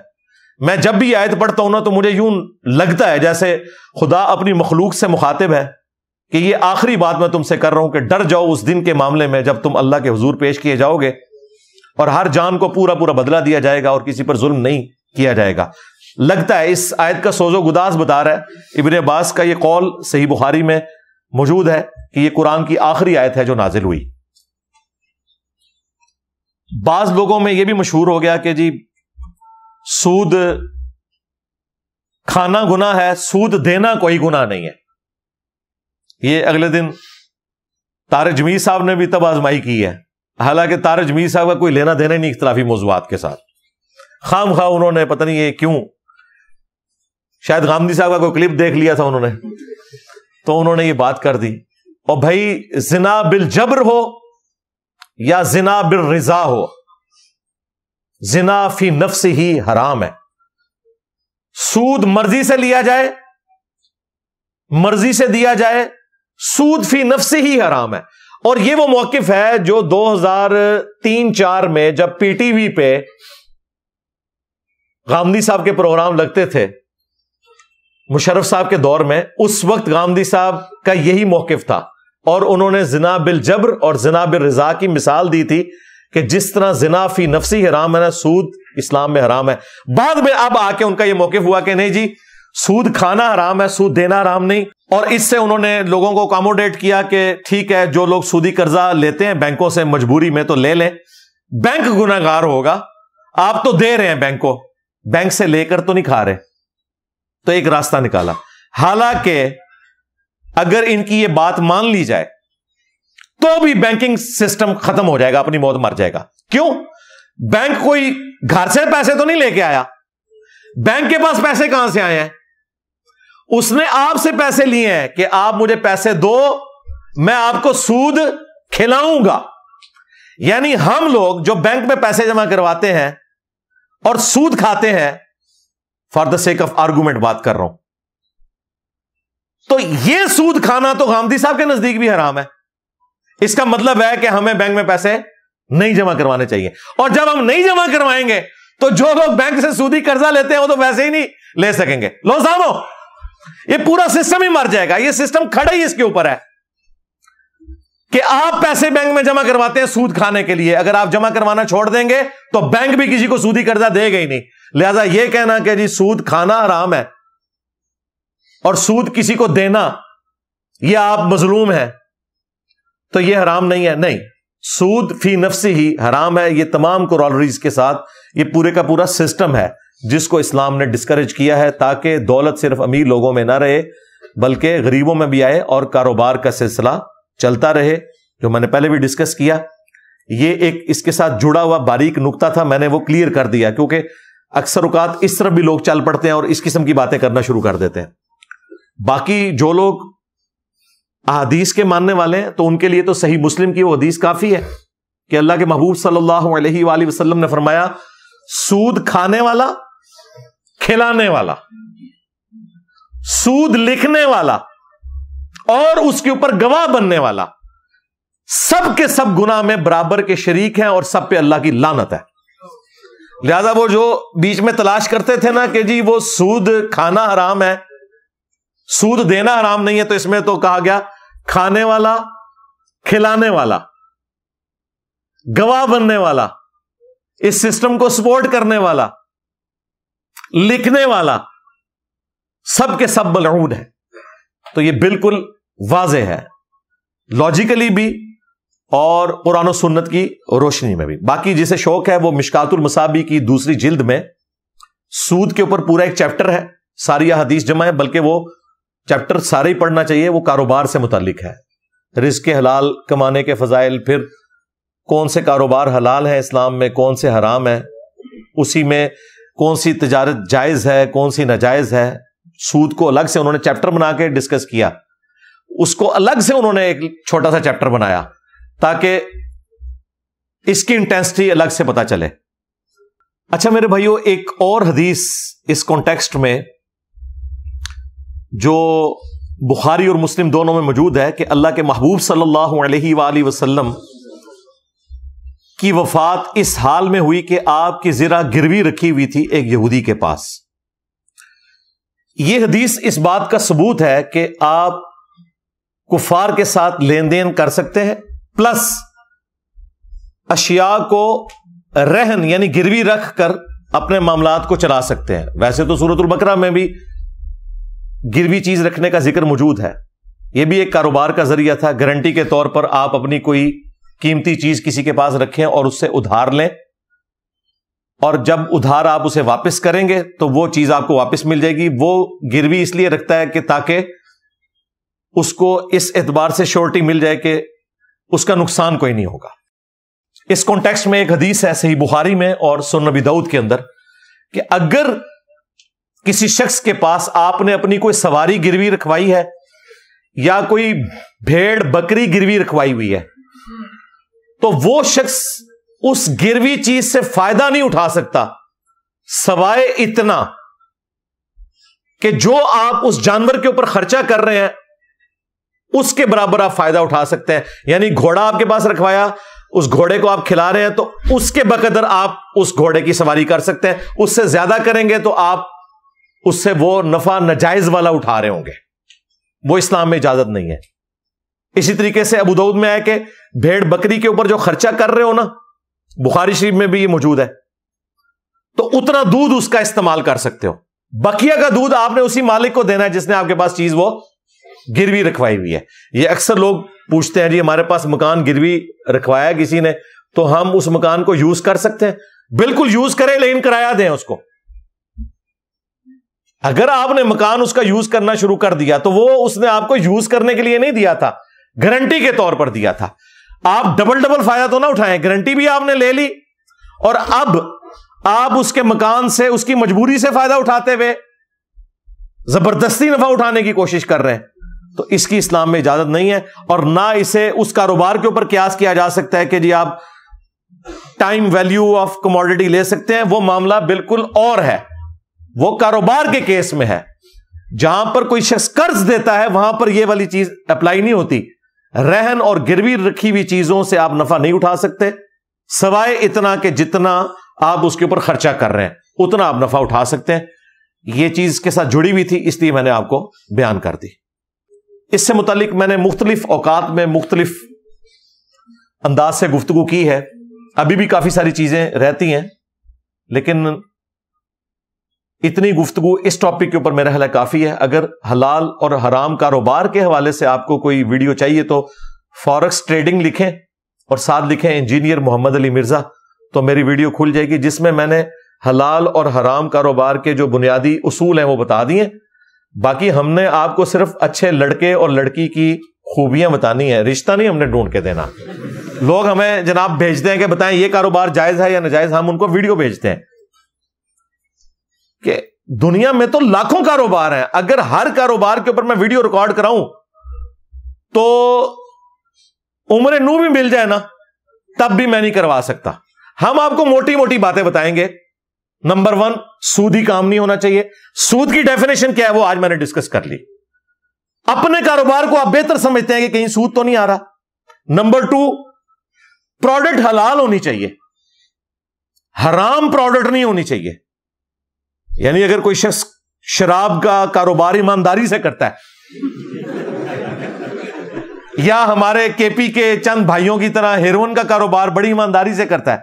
میں جب بھی آیت پڑھتا ہوں نا تو مجھے یوں لگتا ہے جیسے خدا اپنی مخلوق سے مخاطب ہے کہ یہ آخری بات میں تم سے کر رہا ہوں کہ ڈر جاؤ اس دن کے معاملے میں جب تم اللہ کے حضور پیش کیے جاؤ گے اور ہر جان کو پورا پورا بدلہ دیا جائے گا اور کسی پر ظلم نہیں کیا جائے گا۔ لگتا ہے اس آیت کا سوز و گداز بتا رہا ہے۔ ابن عباس کا یہ قول صحیح بخاری میں موجود ہے کہ یہ قرآن کی آخری آیت ہے جو نازل ہوئی۔ بعض لوگوں میں یہ بھی مشہور ہو گیا کہ جی سود کھانا گناہ ہے، سود دینا کوئی گناہ نہیں ہے۔ یہ اگلے دن طارق جمیل صاحب نے بھی تب آزمائی کی ہے، حالانکہ طارق جمیل صاحب کا کوئی لینا دینا نہیں اختلافی موضوعات کے ساتھ، خام خواہ انہوں نے پتہ نہیں یہ کیوں، شاید غامدی صاحب کا کوئی کلپ دیکھ لیا تھا انہوں نے تو انہوں نے یہ بات کر دی۔ اور بھائی زنا بالجبر ہو یا زنا بالرضا ہو، زنا فی نفس ہی حرام ہے۔ سود مرضی سے لیا جائے، مرضی سے دیا جائے، سود فی نفس ہی حرام ہے۔ اور یہ وہ موقف ہے جو 2003-04 میں جب پی ٹی وی پہ غامدی صاحب کے پروگرام لگتے تھے مشرف صاحب کے دور میں، اس وقت غامدی صاحب کا یہی موقف تھا اور انہوں نے زنا بالجبر اور زنا بالرضا کی مثال دی تھی کہ جس طرح زنا فی نفسی حرام ہے نا، سود اسلام میں حرام ہے۔ بعد میں اب آ کے ان کا یہ موقف ہوا کہ نہیں جی سود کھانا حرام ہے، سود دینا حرام نہیں، اور اس سے انہوں نے لوگوں کو اکاموڈیٹ کیا کہ ٹھیک ہے جو لوگ سودی قرضہ لیتے ہیں بینکوں سے مجبوری میں تو لے لیں، بینک گناہ گار ہوگا، آپ تو دے رہے ہیں بینک کو، بینک سے لے کر تو نہیں کھا رہے، تو ایک راستہ نکالا۔ حالانکہ اگر ان کی یہ بات مان لی جائے تو بھی بینکنگ سسٹم ختم ہو جائے گا، اپنی موت مر جائے گا۔ کیوں؟ بینک کوئی گھر سے پیسے تو نہیں لے کے آیا، بینک کے پاس پیسے کہاں سے آئے ہیں؟ اس نے آپ سے پیسے لیے ہیں کہ آپ مجھے پیسے دو، میں آپ کو سود کھلاؤں گا۔ یعنی ہم لوگ جو بینک میں پیسے جمع کرواتے ہیں اور سود کھاتے ہیں، for the sake of argument بات کر رہا ہوں، تو یہ سود کھانا تو غامدی صاحب کے نزدیک بھی حرام ہے۔ اس کا مطلب ہے کہ ہمیں بینک میں پیسے نہیں جمع کروانے چاہیے، اور جب ہم نہیں جمع کروائیں گے تو جو لوگ بینک سے سودی قرضہ لیتے ہیں وہ تو پیسے ہی نہیں لے سکیں گے۔ لو سامو، یہ پورا سسٹم ہی مر جائے گا۔ یہ سسٹم کھڑا ہی اس کے اوپر ہے کہ آپ پیسے بینک میں جمع کرواتے ہیں سود کھانے کے لیے، اگر آپ جمع کروانا چھوڑ دیں گے تو بینک بھی کسی کو سودی قرضہ دے گا ہی نہیں۔ لہذا یہ کہنا کہ جی سود کھانا حرام ہے اور سود کسی کو دینا یہ آپ مظلوم ہیں تو یہ حرام نہیں ہے، نہیں، سود فی نفسی ہی حرام ہے۔ یہ تمام کورالریز کے ساتھ یہ پورے کا پورا سسٹم ہے جس کو اسلام نے ڈسکریج کیا ہے تاکہ دولت صرف امیر لوگوں میں نہ رہے بلکہ غریبوں میں بھی آئے اور کاروبار کا سلسلہ چلتا رہے، جو میں نے پہلے بھی ڈسکس کیا۔ یہ ایک اس کے ساتھ جڑا ہوا باریک نقطہ تھا، میں نے وہ کلیئر کر دیا، کیونکہ اکثر اوقات اس طرف بھی لوگ چل پڑتے ہیں اور اس قسم کی باتیں کرنا شروع کر دیتے ہیں۔ باقی جو لوگ احادیث کے ماننے والے ہیں تو ان کے لیے تو صحیح مسلم کی وہ حدیث کافی ہے کہ اللہ کے محبوب صلی اللہ علیہ وآلہ وسلم نے فرمایا، سود کھانے والا، کھلانے والا، سود لکھنے والا اور اس کے اوپر گواہ بننے والا، سب کے سب گناہ میں برابر کے شریک ہیں اور سب پہ اللہ کی لعنت ہے۔ لہذا وہ جو بیچ میں تلاش کرتے تھے نا کہ جی وہ سود کھانا حرام ہے، سود دینا حرام نہیں ہے، تو اس میں تو کہا گیا کھانے والا، کھلانے والا، گواہ بننے والا، اس سسٹم کو سپورٹ کرنے والا، لکھنے والا، سب کے سب ملعون ہے۔ تو یہ بالکل واضح ہے لاجیکلی بھی اور قرآن و سنت کی روشنی میں بھی۔ باقی جسے شوق ہے وہ مشکات المصابیح کی دوسری جلد میں سود کے اوپر پورا ایک چیپٹر ہے، ساری احادیث جمع ہے، بلکہ وہ چیپٹر سارے ہی پڑھنا چاہیے، وہ کاروبار سے متعلق ہے، رزق حلال کمانے کے فضائل، پھر کون سے کاروبار حلال ہیں اسلام میں، کون سے حرام ہیں، اسی میں کون سی تجارت جائز ہے، کون سی ناجائز ہے۔ سود کو الگ سے انہوں نے چیپٹر بنا کے ڈسکس کیا، اس کو الگ سے انہوں نے ایک چھوٹا سا چیپٹر بنایا تاکہ اس کی انٹینسٹی الگ سے پتا چلے۔ اچھا میرے بھائیو، ایک اور حدیث اس کانٹیکسٹ میں جو بخاری اور مسلم دونوں میں موجود ہے کہ اللہ کے محبوب صلی اللہ علیہ وآلہ وسلم کی وفات اس حال میں ہوئی کہ آپ کی زرہ گروی رکھی ہوئی تھی ایک یہودی کے پاس. یہ حدیث اس بات کا ثبوت ہے کہ آپ کفار کے ساتھ لین دین کر سکتے ہیں، پلس اشیاء کو رہن یعنی گروی رکھ کر اپنے معاملات کو چلا سکتے ہیں. ویسے تو سورۃ البقرہ میں بھی گروی چیز رکھنے کا ذکر موجود ہے. یہ بھی ایک کاروبار کا ذریعہ تھا. گارنٹی کے طور پر آپ اپنی کوئی قیمتی چیز کسی کے پاس رکھیں اور اس سے ادھار لیں، اور جب ادھار آپ اسے واپس کریں گے تو وہ چیز آپ کو واپس مل جائے گی. وہ گروی اس لیے رکھتا ہے کہ تاکہ اس کو اس اعتبار سے شورٹی مل جائے کہ اس کا نقصان کوئی نہیں ہوگا. اس کانٹیکسٹ میں ایک حدیث ہے صحیح بخاری میں اور سنن نبی داؤد کے اندر کہ اگر کسی شخص کے پاس آپ نے اپنی کوئی سواری گروی رکھوائی ہے یا کوئی بھیڑ بکری گروی رکھوائی ہوئی ہے تو وہ شخص اس گروی چیز سے فائدہ نہیں اٹھا سکتا سوائے اتنا کہ جو آپ اس جانور کے اوپر خرچہ کر رہے ہیں اس کے برابر آپ فائدہ اٹھا سکتے ہیں. یعنی گھوڑا آپ کے پاس رکھوایا، اس گھوڑے کو آپ کھلا رہے ہیں تو اس کے بقدر آپ اس گھوڑے کی سواری کر سکتے ہیں. اس سے زیادہ کریں گے تو آپ اس سے وہ نفع ناجائز والا اٹھا رہے ہوں گے. وہ اسلام میں اجازت نہیں ہے. اسی طریقے سے ابو داؤد میں ہے کہ بھیڑ بکری کے اوپر جو خرچہ کر رہے ہو نا، بخاری شریف میں بھی یہ موجود ہے، تو اتنا دودھ اس کا استعمال کر سکتے ہو. بقیہ کا دودھ آپ نے اسی مالک کو دینا ہے جس نے آپ کے پاس چیز وہ گروی رکھوائی ہوئی ہے. یہ اکثر لوگ پوچھتے ہیں جی ہمارے پاس مکان گروی رکھوایا کسی نے تو ہم اس مکان کو یوز کر سکتے ہیں؟ بالکل یوز کریں، لیکن کرایہ دیں اس کو. اگر آپ نے مکان اس کا یوز کرنا شروع کر دیا تو وہ اس نے آپ کو یوز کرنے کے لیے نہیں دیا تھا، گارنٹی کے طور پر دیا تھا. آپ ڈبل فائدہ تو نہ اٹھائیں. گارنٹی بھی آپ نے لے لی اور اب آپ اس کے مکان سے اس کی مجبوری سے فائدہ اٹھاتے ہوئے زبردستی نفع اٹھانے کی کوشش کر رہے ہیں. تو اس کی اسلام میں اجازت نہیں ہے، اور نہ اسے اس کاروبار کے اوپر قیاس کیا جا سکتا ہے کہ جی آپ ٹائم ویلیو آف کموڈٹی لے سکتے ہیں. وہ معاملہ بالکل اور ہے. وہ کاروبار کے کیس میں ہے. جہاں پر کوئی شخص قرض دیتا ہے وہاں پر یہ والی چیز اپلائی نہیں ہوتی. رہن اور گروی رکھی ہوئی چیزوں سے آپ نفع نہیں اٹھا سکتے سوائے اتنا کہ جتنا آپ اس کے اوپر خرچہ کر رہے ہیں اتنا آپ نفع اٹھا سکتے ہیں. یہ چیز کے ساتھ جڑی ہوئی تھی اس لیے میں نے آپ کو بیان کر دی. اس سے متعلق میں نے مختلف اوقات میں مختلف انداز سے گفتگو کی ہے. ابھی بھی کافی ساری چیزیں رہتی ہیں، لیکن اتنی گفتگو اس ٹاپک کے اوپر میرا خیال کافی ہے. اگر حلال اور حرام کاروبار کے حوالے سے آپ کو کوئی ویڈیو چاہیے تو فارکس ٹریڈنگ لکھیں اور ساتھ لکھیں انجینئر محمد علی مرزا، تو میری ویڈیو کھل جائے گی جس میں میں نے حلال اور حرام کاروبار کے جو بنیادی اصول ہیں وہ بتا دیے. باقی ہم نے آپ کو صرف اچھے لڑکے اور لڑکی کی خوبیاں بتانی ہے، رشتہ نہیں ہم نے ڈھونڈ کے دینا. لوگ ہمیں جناب بھیجتے ہیں کہ بتائیں یہ کاروبار جائز ہے یا ناجائز. ہم ان کو ویڈیو بھیجتے ہیں کہ دنیا میں تو لاکھوں کاروبار ہیں. اگر ہر کاروبار کے اوپر میں ویڈیو ریکارڈ کراؤں تو عمر نو بھی مل جائے نا تب بھی میں نہیں کروا سکتا. ہم آپ کو موٹی موٹی باتیں بتائیں گے. نمبر 1، سودی کام نہیں ہونا چاہیے. سود کی ڈیفینیشن کیا ہے وہ آج میں نے ڈسکس کر لی. اپنے کاروبار کو آپ بہتر سمجھتے ہیں کہ کہیں سود تو نہیں آ رہا. نمبر 2، پروڈکٹ حلال ہونی چاہیے، حرام پروڈکٹ نہیں ہونی چاہیے. یعنی اگر کوئی شخص شراب کا کاروبار ایمانداری سے کرتا ہے یا ہمارے کے پی کے چند بھائیوں کی طرح ہیروئن کا کاروبار بڑی ایمانداری سے کرتا ہے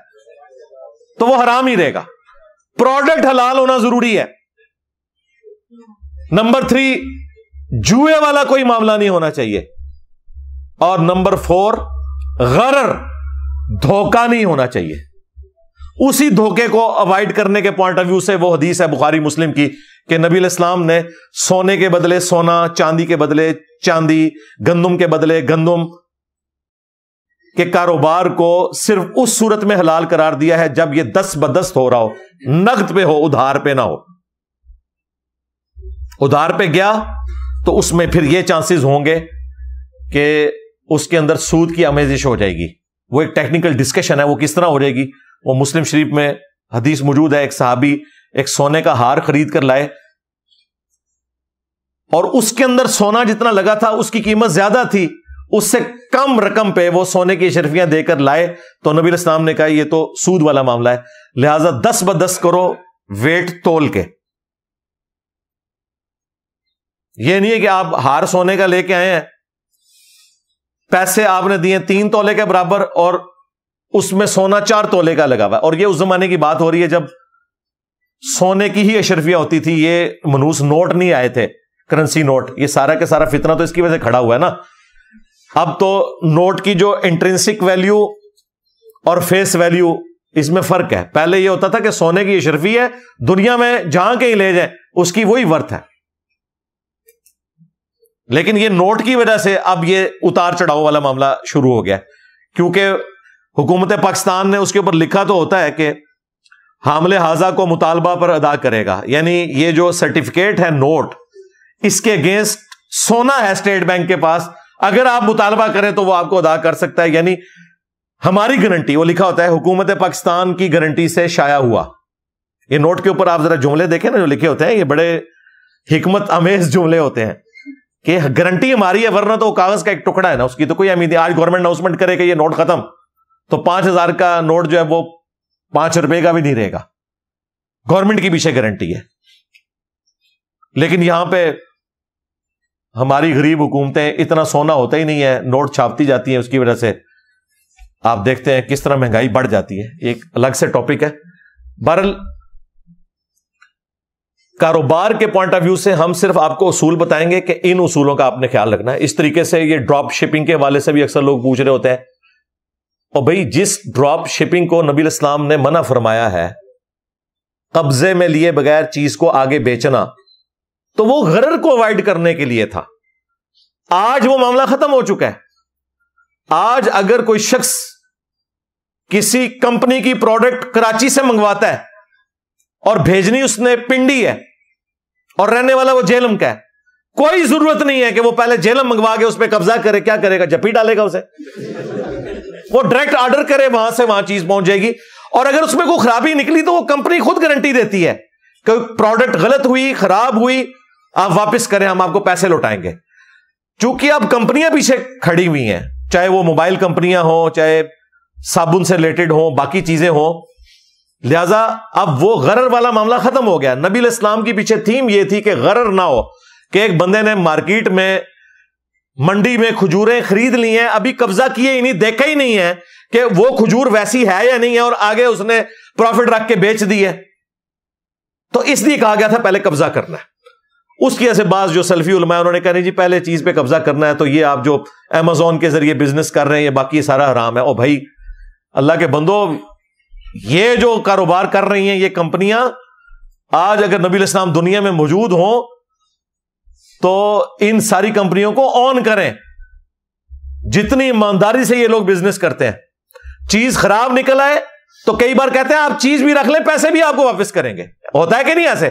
تو وہ حرام ہی رہے گا. پروڈکٹ حلال ہونا ضروری ہے. نمبر 3، جوئے والا کوئی معاملہ نہیں ہونا چاہیے. اور نمبر 4، غرر، دھوکہ نہیں ہونا چاہیے. اسی دھوکے کو اوائڈ کرنے کے پوائنٹ آف ویو سے وہ حدیث ہے بخاری مسلم کی کہ نبی علیہ السلام نے سونے کے بدلے سونا، چاندی کے بدلے چاندی، گندم کے بدلے گندم کے کاروبار کو صرف اس صورت میں حلال قرار دیا ہے جب یہ دست بدست ہو رہا ہو، نقد پہ ہو، ادھار پہ نہ ہو. ادھار پہ گیا تو اس میں پھر یہ چانسز ہوں گے کہ اس کے اندر سود کی آمیزش ہو جائے گی. وہ ایک ٹیکنیکل ڈسکشن ہے، وہ کس طرح ہو جائے گی. وہ مسلم شریف میں حدیث موجود ہے. ایک صحابی ایک سونے کا ہار خرید کر لائے اور اس کے اندر سونا جتنا لگا تھا اس کی قیمت زیادہ تھی، اس سے کم رقم پہ وہ سونے کی اشرفیاں دے کر لائے، تو نبی علیہ السلام نے کہا یہ تو سود والا معاملہ ہے، لہذا 10 کرو ویٹ تول کے. یہ نہیں ہے کہ آپ ہار سونے کا لے کے آئے ہیں، پیسے آپ نے دیے 3 تولے کے برابر اور اس میں سونا 4 تولے کا لگا ہوا ہے. اور یہ اس زمانے کی بات ہو رہی ہے جب سونے کی ہی اشرفیاں ہوتی تھی، یہ منوس نوٹ نہیں آئے تھے، کرنسی نوٹ. یہ سارا کے سارا فتنہ تو اس کی وجہ سے کھڑا ہوا ہے نا. اب تو نوٹ کی جو انٹرنسک ویلیو اور فیس ویلیو اس میں فرق ہے. پہلے یہ ہوتا تھا کہ سونے کی اشرفی ہے، دنیا میں جہاں کہیں لے جائیں اس کی وہی ورتھ ہے، لیکن یہ نوٹ کی وجہ سے اب یہ اتار چڑھاؤ والا معاملہ شروع ہو گیا، کیونکہ حکومت پاکستان نے اس کے اوپر لکھا تو ہوتا ہے کہ حامل حاضہ کو مطالبہ پر ادا کرے گا، یعنی یہ جو سرٹیفکیٹ ہے نوٹ، اس کے اگینسٹ سونا ہے اسٹیٹ بینک کے پاس، اگر آپ مطالبہ کریں تو وہ آپ کو ادا کر سکتا ہے. یعنی ہماری گارنٹی، وہ لکھا ہوتا ہے حکومت پاکستان کی گارنٹی سے شائع ہوا. یہ نوٹ کے اوپر آپ ذرا جملے دیکھیں نا جو لکھے ہوتے ہیں، یہ بڑے حکمت امیز جملے ہوتے ہیں کہ گارنٹی ہماری ہے، ورنہ تو وہ کاغذ کا ایک ٹکڑا ہے نا، اس کی تو کوئی اہمیت نہیں. آج گورنمنٹ اناؤنسمنٹ کرے کہ یہ نوٹ ختم، تو 5000 کا نوٹ جو ہے وہ 5 روپے کا بھی نہیں رہے گا. گورنمنٹ کی پیچھے گارنٹی ہے. لیکن یہاں پہ ہماری غریب حکومتیں، اتنا سونا ہوتا ہی نہیں ہے، نوٹ چھاپتی جاتی ہیں، اس کی وجہ سے آپ دیکھتے ہیں کس طرح مہنگائی بڑھ جاتی ہے. ایک الگ سے ٹاپک ہے. بہرحال کاروبار کے پوائنٹ آف ویو سے ہم صرف آپ کو اصول بتائیں گے کہ ان اصولوں کا آپ نے خیال رکھنا ہے. اس طریقے سے یہ ڈراپ شپنگ کے حوالے سے بھی اکثر لوگ پوچھ رہے ہوتے ہیں، اور بھائی جس ڈراپ شپنگ کو نبی علیہ السلام نے منع فرمایا ہے، قبضے میں لیے بغیر چیز کو آگے بیچنا، تو وہ غرر کو اوائڈ کرنے کے لیے تھا. آج وہ معاملہ ختم ہو چکا ہے. آج اگر کوئی شخص کسی کمپنی کی پروڈکٹ کراچی سے منگواتا ہے اور بھیجنی اس نے پنڈی ہے اور رہنے والا وہ جہلم کا ہے، کوئی ضرورت نہیں ہے کہ وہ پہلے جہلم منگوا کے اس پہ قبضہ کرے. کیا کرے گا؟ جپی ڈالے گا اسے. وہ ڈائریکٹ آرڈر کرے، وہاں سے وہاں چیز پہنچ جائے گی. اور اگر اس میں کوئی خرابی نکلی تو وہ کمپنی خود گارنٹی دیتی ہے کہ پروڈکٹ غلط ہوئی، خراب ہوئی، آپ واپس کریں، ہم آپ کو پیسے لوٹائیں گے. چونکہ اب کمپنیاں پیچھے کھڑی ہوئی ہیں، چاہے وہ موبائل کمپنیاں ہوں، چاہے صابن سے ریلیٹڈ ہوں، باقی چیزیں ہوں، لہذا اب وہ غرر والا معاملہ ختم ہو گیا. نبی علیہ السلام کی پیچھے تھیم یہ تھی کہ غرر نہ ہو، کہ ایک بندے نے مارکیٹ میں، منڈی میں کھجوریں خرید لی ہیں، ابھی قبضہ کیے ہی نہیں، دیکھا ہی نہیں ہے کہ وہ کھجور ویسی ہے یا نہیں ہے، اور آگے اس نے پروفٹ رکھ کے بیچ دی ہے. تو اس لیے کہا گیا تھا پہلے قبضہ کرنا ہے. اس کی ایسے بعض جو سلفی علماء انہوں نے کہا نہیں جی پہلے چیز پہ قبضہ کرنا ہے، تو یہ آپ جو امیزون کے ذریعے بزنس کر رہے ہیں، یہ باقی سارا حرام ہے. او بھائی اللہ کے بندو، یہ جو کاروبار کر رہی ہیں یہ کمپنیاں، آج اگر نبی علیہ السلام دنیا میں موجود ہوں تو ان ساری کمپنیوں کو آن کریں. جتنی ایمانداری سے یہ لوگ بزنس کرتے ہیں، چیز خراب نکل آئے تو کئی بار کہتے ہیں آپ چیز بھی رکھ لیں، پیسے بھی آپ کو واپس کریں گے. ہوتا ہے کہ نہیں ایسے؟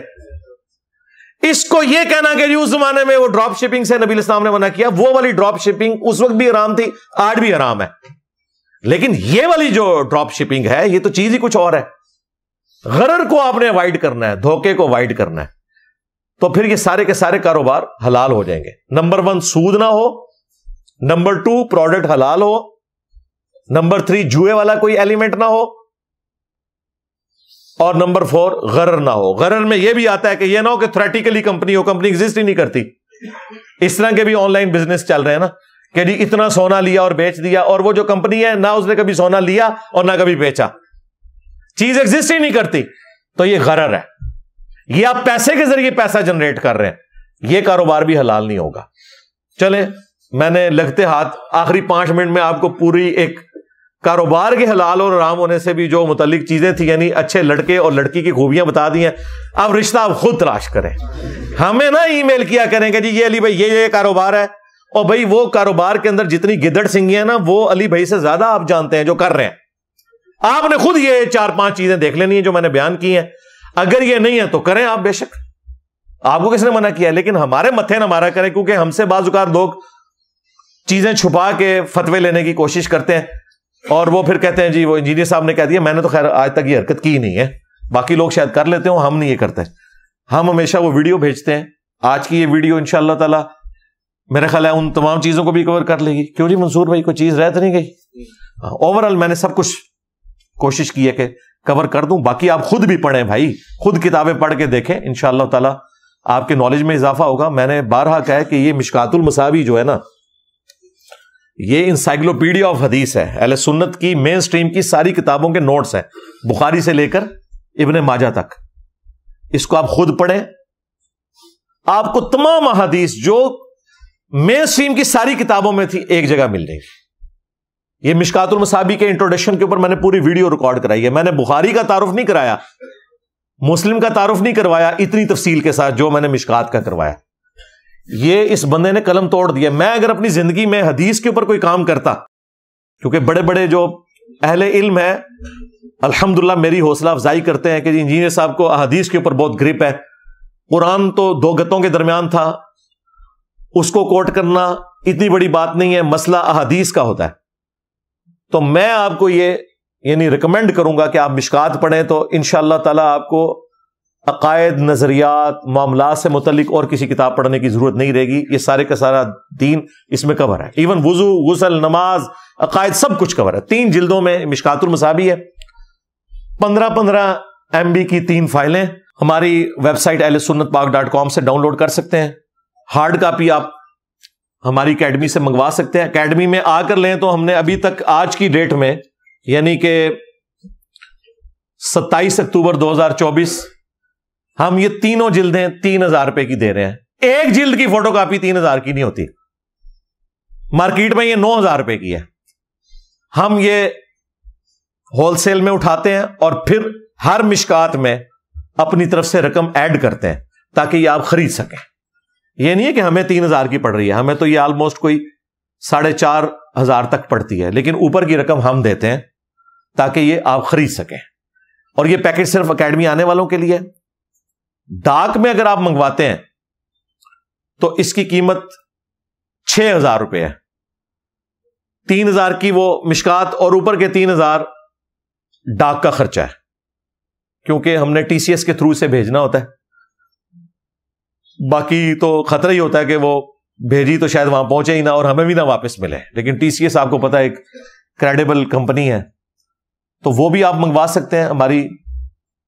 اس کو یہ کہنا کہ جی اس زمانے میں وہ ڈراپ شپنگ سے نبی علیہ السلام نے منع کیا، وہ والی ڈراپ شپنگ اس وقت بھی حرام تھی، آج بھی حرام ہے. لیکن یہ والی جو ڈراپ شپنگ ہے یہ تو چیز ہی کچھ اور ہے. غرر کو آپ نے اوائڈ کرنا ہے، دھوکے کو اوائڈ کرنا ہے، تو پھر یہ سارے کے سارے کاروبار حلال ہو جائیں گے. نمبر 1 سود نہ ہو، نمبر 2 پروڈکٹ حلال ہو، نمبر 3 جوئے والا کوئی ایلیمنٹ نہ ہو، اور نمبر 4 غرر نہ ہو. غرر میں یہ بھی آتا ہے کہ یہ نہ ہو کہ تھریٹیکلی کمپنی ہو، کمپنی ایگزسٹ ہی نہیں کرتی. اس طرح کے بھی آن لائن بزنس چل رہے ہیں نا، کہ جی اتنا سونا لیا اور بیچ دیا، اور وہ جو کمپنی ہے نہ اس نے کبھی سونا لیا اور نہ کبھی بیچا، چیز ایگزسٹ ہی نہیں کرتی. تو یہ غرر ہے. یہ آپ پیسے کے ذریعے پیسہ جنریٹ کر رہے ہیں، یہ کاروبار بھی حلال نہیں ہوگا. چلے میں نے لگتے ہاتھ آخری 5 منٹ میں آپ کو پوری ایک کاروبار کے حلال اور حرام ہونے سے بھی جو متعلق چیزیں تھیں، یعنی اچھے لڑکے اور لڑکی کی خوبیاں بتا دی ہیں. اب رشتہ آپ خود تلاش کریں. ہمیں نہ ای میل کیا کریں کہ جی یہ علی بھائی یہ کاروبار ہے، اور بھائی وہ کاروبار کے اندر جتنی گدڑ سنگیاں نا وہ علی بھائی سے زیادہ آپ جانتے ہیں جو کر رہے ہیں. آپ نے خود یہ 4-5 چیزیں دیکھ لینی ہیں جو میں نے بیان کی ہیں. اگر یہ نہیں ہے تو کریں آپ، بے شک، آپ کو کس نے منع کیا ہے. لیکن ہمارے متھے نہ مارا کریں، کیونکہ ہم سے بعض اوقات لوگ چیزیں چھپا کے فتوے لینے کی کوشش کرتے ہیں، اور وہ پھر کہتے ہیں جی وہ انجینئر صاحب نے کہہ دیا، میں نے تو خیر آج تک یہ حرکت کی ہی نہیں ہے، باقی لوگ شاید کر لیتے ہوں، ہم نہیں یہ کرتے. ہم ہمیشہ وہ ویڈیو بھیجتے ہیں آج کی یہ ویڈیو انشاءاللہ تعالی میرا خیال ہے ان تمام چیزوں کو بھی کور کر لے گی. کیوں جی منصور بھائی کوئی چیز رہ تو نہیں گئی؟ اوورآل میں نے سب کچھ کوشش کی ہے کہ کور کر دوں. باقی آپ خود بھی پڑھیں بھائی, خود کتابیں پڑھ کے دیکھیں, انشاءاللہ تعالی آپ کے نالج میں اضافہ ہوگا. میں نے بارہا کہا ہے کہ یہ مشکات المصابیح جو ہے نا, یہ انسائکلوپیڈیا آف حدیث ہے. اہل سنت کی مین سٹریم کی ساری کتابوں کے نوٹس ہیں, بخاری سے لے کر ابن ماجہ تک. اس کو آپ خود پڑھیں, آپ کو تمام احادیث جو مین سٹریم کی ساری کتابوں میں تھی ایک جگہ مل جائیں گی. یہ مشکات المصابیح کے انٹروڈکشن کے اوپر میں نے پوری ویڈیو ریکارڈ کرائی ہے. میں نے بخاری کا تعارف نہیں کرایا, مسلم کا تعارف نہیں کروایا اتنی تفصیل کے ساتھ جو میں نے مشکات کا کروایا. یہ اس بندے نے قلم توڑ دیا. میں اگر اپنی زندگی میں حدیث کے اوپر کوئی کام کرتا, کیونکہ بڑے بڑے جو اہل علم ہے الحمدللہ میری حوصلہ افزائی کرتے ہیں کہ جی انجینئر صاحب کو احادیث کے اوپر بہت گرپ ہے, قرآن تو 2 گتوں کے درمیان تھا, اس کو کوٹ کرنا اتنی بڑی بات نہیں ہے, مسئلہ احادیث کا ہوتا ہے. تو میں آپ کو یہ یعنی ریکمینڈ کروں گا کہ آپ مشکات پڑھیں, تو انشاءاللہ تعالی آپ کو عقائد, نظریات, معاملات سے متعلق اور کسی کتاب پڑھنے کی ضرورت نہیں رہے گی. یہ سارے کا سارا دین اس میں کور ہے. ایون وضو, غسل, نماز, عقائد سب کچھ کور ہے. 3 جلدوں میں مشکات المصابیح ہے. 15 MB کی 3 فائلیں ہماری ویب سائٹ ahlsunnatpak.com سے ڈاؤن لوڈ کر سکتے ہیں. ہارڈ کاپی آپ ہماری اکیڈمی سے منگوا سکتے ہیں. اکیڈمی میں آ کر لیں تو ہم نے ابھی تک آج کی ڈیٹ میں یعنی کہ 27 اکتوبر 2024 ہم یہ 3 جلدیں 3000 روپے کی دے رہے ہیں. ایک جلد کی فوٹو کاپی 3000 کی نہیں ہوتی, مارکیٹ میں یہ 9000 روپے کی ہے. ہم یہ ہول سیل میں اٹھاتے ہیں اور پھر ہر مشکات میں اپنی طرف سے رقم ایڈ کرتے ہیں تاکہ یہ آپ خرید سکیں. یہ نہیں ہے کہ ہمیں 3000 کی پڑ رہی ہے, ہمیں تو یہ آلموسٹ کوئی 4500 تک پڑتی ہے, لیکن اوپر کی رقم ہم دیتے ہیں تاکہ یہ آپ خرید سکیں. اور یہ پیکج صرف اکیڈمی آنے والوں کے لیے. ڈاک میں اگر آپ منگواتے ہیں تو اس کی قیمت 6000 روپے ہے. 3000 کی وہ مشکات اور اوپر کے 3000 ڈاک کا خرچہ ہے, کیونکہ ہم نے TCS کے تھرو سے بھیجنا ہوتا ہے. باقی تو خطرہ ہی ہوتا ہے کہ وہ بھیجی تو شاید وہاں پہنچے ہی نہ اور ہمیں بھی نہ واپس ملے. لیکن TCS آپ کو پتا ہے ایک کریڈیبل کمپنی ہے, تو وہ بھی آپ منگوا سکتے ہیں. ہماری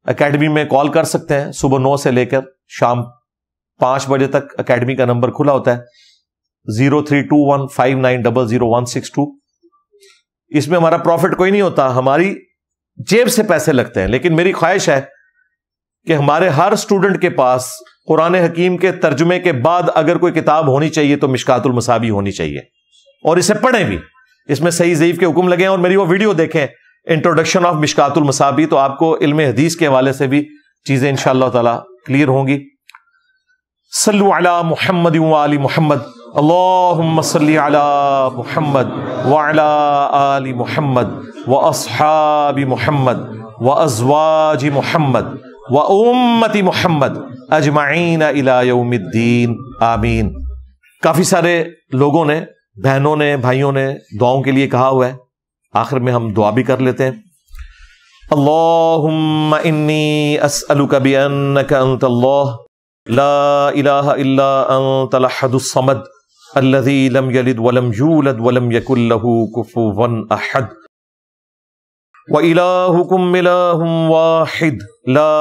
اکیڈمی میں کال کر سکتے ہیں. صبح 9 سے لے کر شام 5 بجے تک اکیڈمی کا نمبر کھلا ہوتا ہے 032159000162. اس میں ہمارا پروفٹ کوئی نہیں ہوتا, ہماری جیب سے پیسے لگتے ہیں. لیکن میری خواہش ہے کہ ہمارے ہر اسٹوڈنٹ کے پاس قرآن حکیم کے ترجمے کے بعد اگر کوئی کتاب ہونی چاہیے تو مشکات المصابیح ہونی چاہیے, اور اسے پڑھیں بھی. اس میں صحیح ضعیف کے حکم لگے ہیں, اور میری وہ ویڈیو دیکھیں انٹروڈکشن آف مشکات المصابیح, تو آپ کو علم حدیث کے حوالے سے بھی چیزیں انشاءاللہ تعالی کلیئر ہوں گی. صلو علی محمد وآل محمد, اللہم صلی علی محمد وعلی آل محمد واصحاب محمد وازواج محمد وامت محمد اجمعین الی یوم الدین, آمین. کافی سارے لوگوں نے, بہنوں نے, بھائیوں نے دعاؤں کے لیے کہا ہوا ہے. آخر میں ہم دعا بھی کر لیتے ہیں. اللہم انی اسألک بانک انت اللہ لا الہ الا انت الاحد الصمد الذی لم یلد ولم یولد ولم یکن لہ کفوا احد وَإِلَٰهُكُمْ إِلَٰهٌ وَاحِدٌ لَا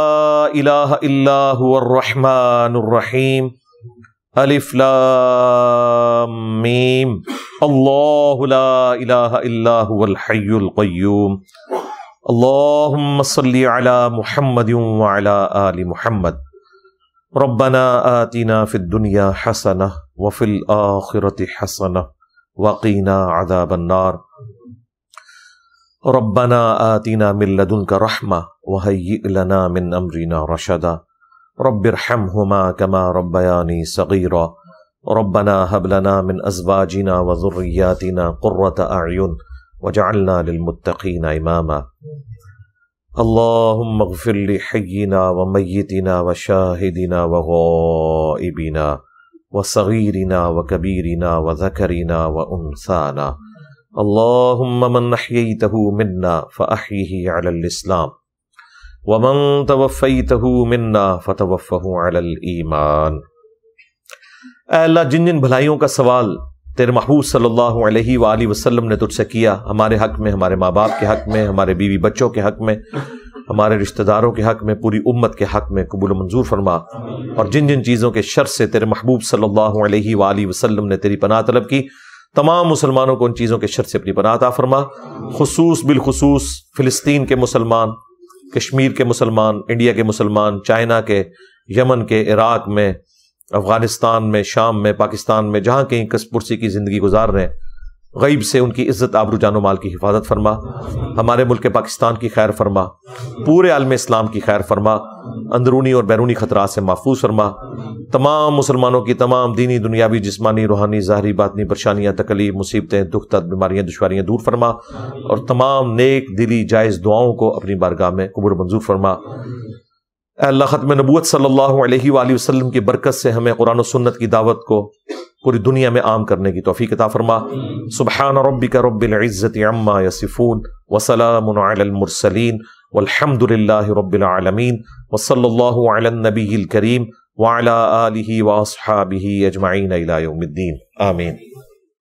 إِلَٰهَ إِلَّا هُوَ الرَّحْمَٰنُ الرَّحِيمُ الف لام میم اللہ لا الہ الا هو الحی القیوم اللہم صلی علی محمد وعلی آل محمد ربنا آتنا فی الدنیا حسنہ وفی الآخرة حسنہ وقینا عذاب النار ربنا آتنا من لدنک رحمہ وہیئ لنا من امرنا رشدا رب ارحمہما کما ربیانی صغیرا ربنا هب لنا من ازواجنا وذریاتنا قرة اعین وجعلنا للمتقین اماما اللہم اغفر لحینا ومیتنا وشاہدنا وغائبنا وصغیرنا وکبیرنا وذکرنا وانثانا اللہم من احییتہ منا فاحیہ علی الاسلام ومن توفیتہ منا فتوفہ علی الایمان اے اللہ جن جن بھلائیوں کا سوال تیرے محبوب صلی اللہ علیہ وآلہ وسلم نے تجھ سے کیا، ہمارے حق میں، ہمارے ماں باپ کے حق میں، ہمارے بیوی بچوں کے حق میں، ہمارے رشتہ داروں کے حق میں، پوری امت کے حق میں قبول و منظور فرما، اور جن جن چیزوں کے شر سے تیرے محبوب صلی اللہ علیہ وآلہ وسلم نے تیری پناہ طلب کی، تمام مسلمانوں کو ان چیزوں کے شر سے اپنی پناہ عطا فرما، خصوص بالخصوص فلسطین کے مسلمان، کشمیر کے مسلمان، انڈیا کے مسلمان، چائنا کے، یمن کے، عراق میں، افغانستان میں، شام میں، پاکستان میں، جہاں کہیں کس پرسی کی زندگی گزار رہے ہیں، غیب سے ان کی عزت آبرو جان و مال کی حفاظت فرما، ہمارے ملک پاکستان کی خیر فرما، پورے عالم اسلام کی خیر فرما، اندرونی اور بیرونی خطرات سے محفوظ فرما، تمام مسلمانوں کی تمام دینی، دنیاوی، جسمانی، روحانی، ظاہری، باطنی پریشانیاں، تکلیف، مصیبتیں، دکھ درد، بیماریاں، دشواریاں دور فرما، اور تمام نیک دلی جائز دعاؤں کو اپنی بارگاہ میں قبول و منظور فرما۔ اے اللہ ختم نبوت صلی اللہ علیہ وآلہ وسلم کی برکت سے ہمیں قرآن و سنت کی دعوت کو پوری دنیا میں عام کرنے کی توفیق عطا فرما۔ سبحان ربک رب العزت عما یصفون وسلام علی المرسلین والحمد للہ رب العالمین وصلی اللہ علی النبی الکریم وعلی آلہ واصحابہ اجمعین الی یوم الدین، آمین۔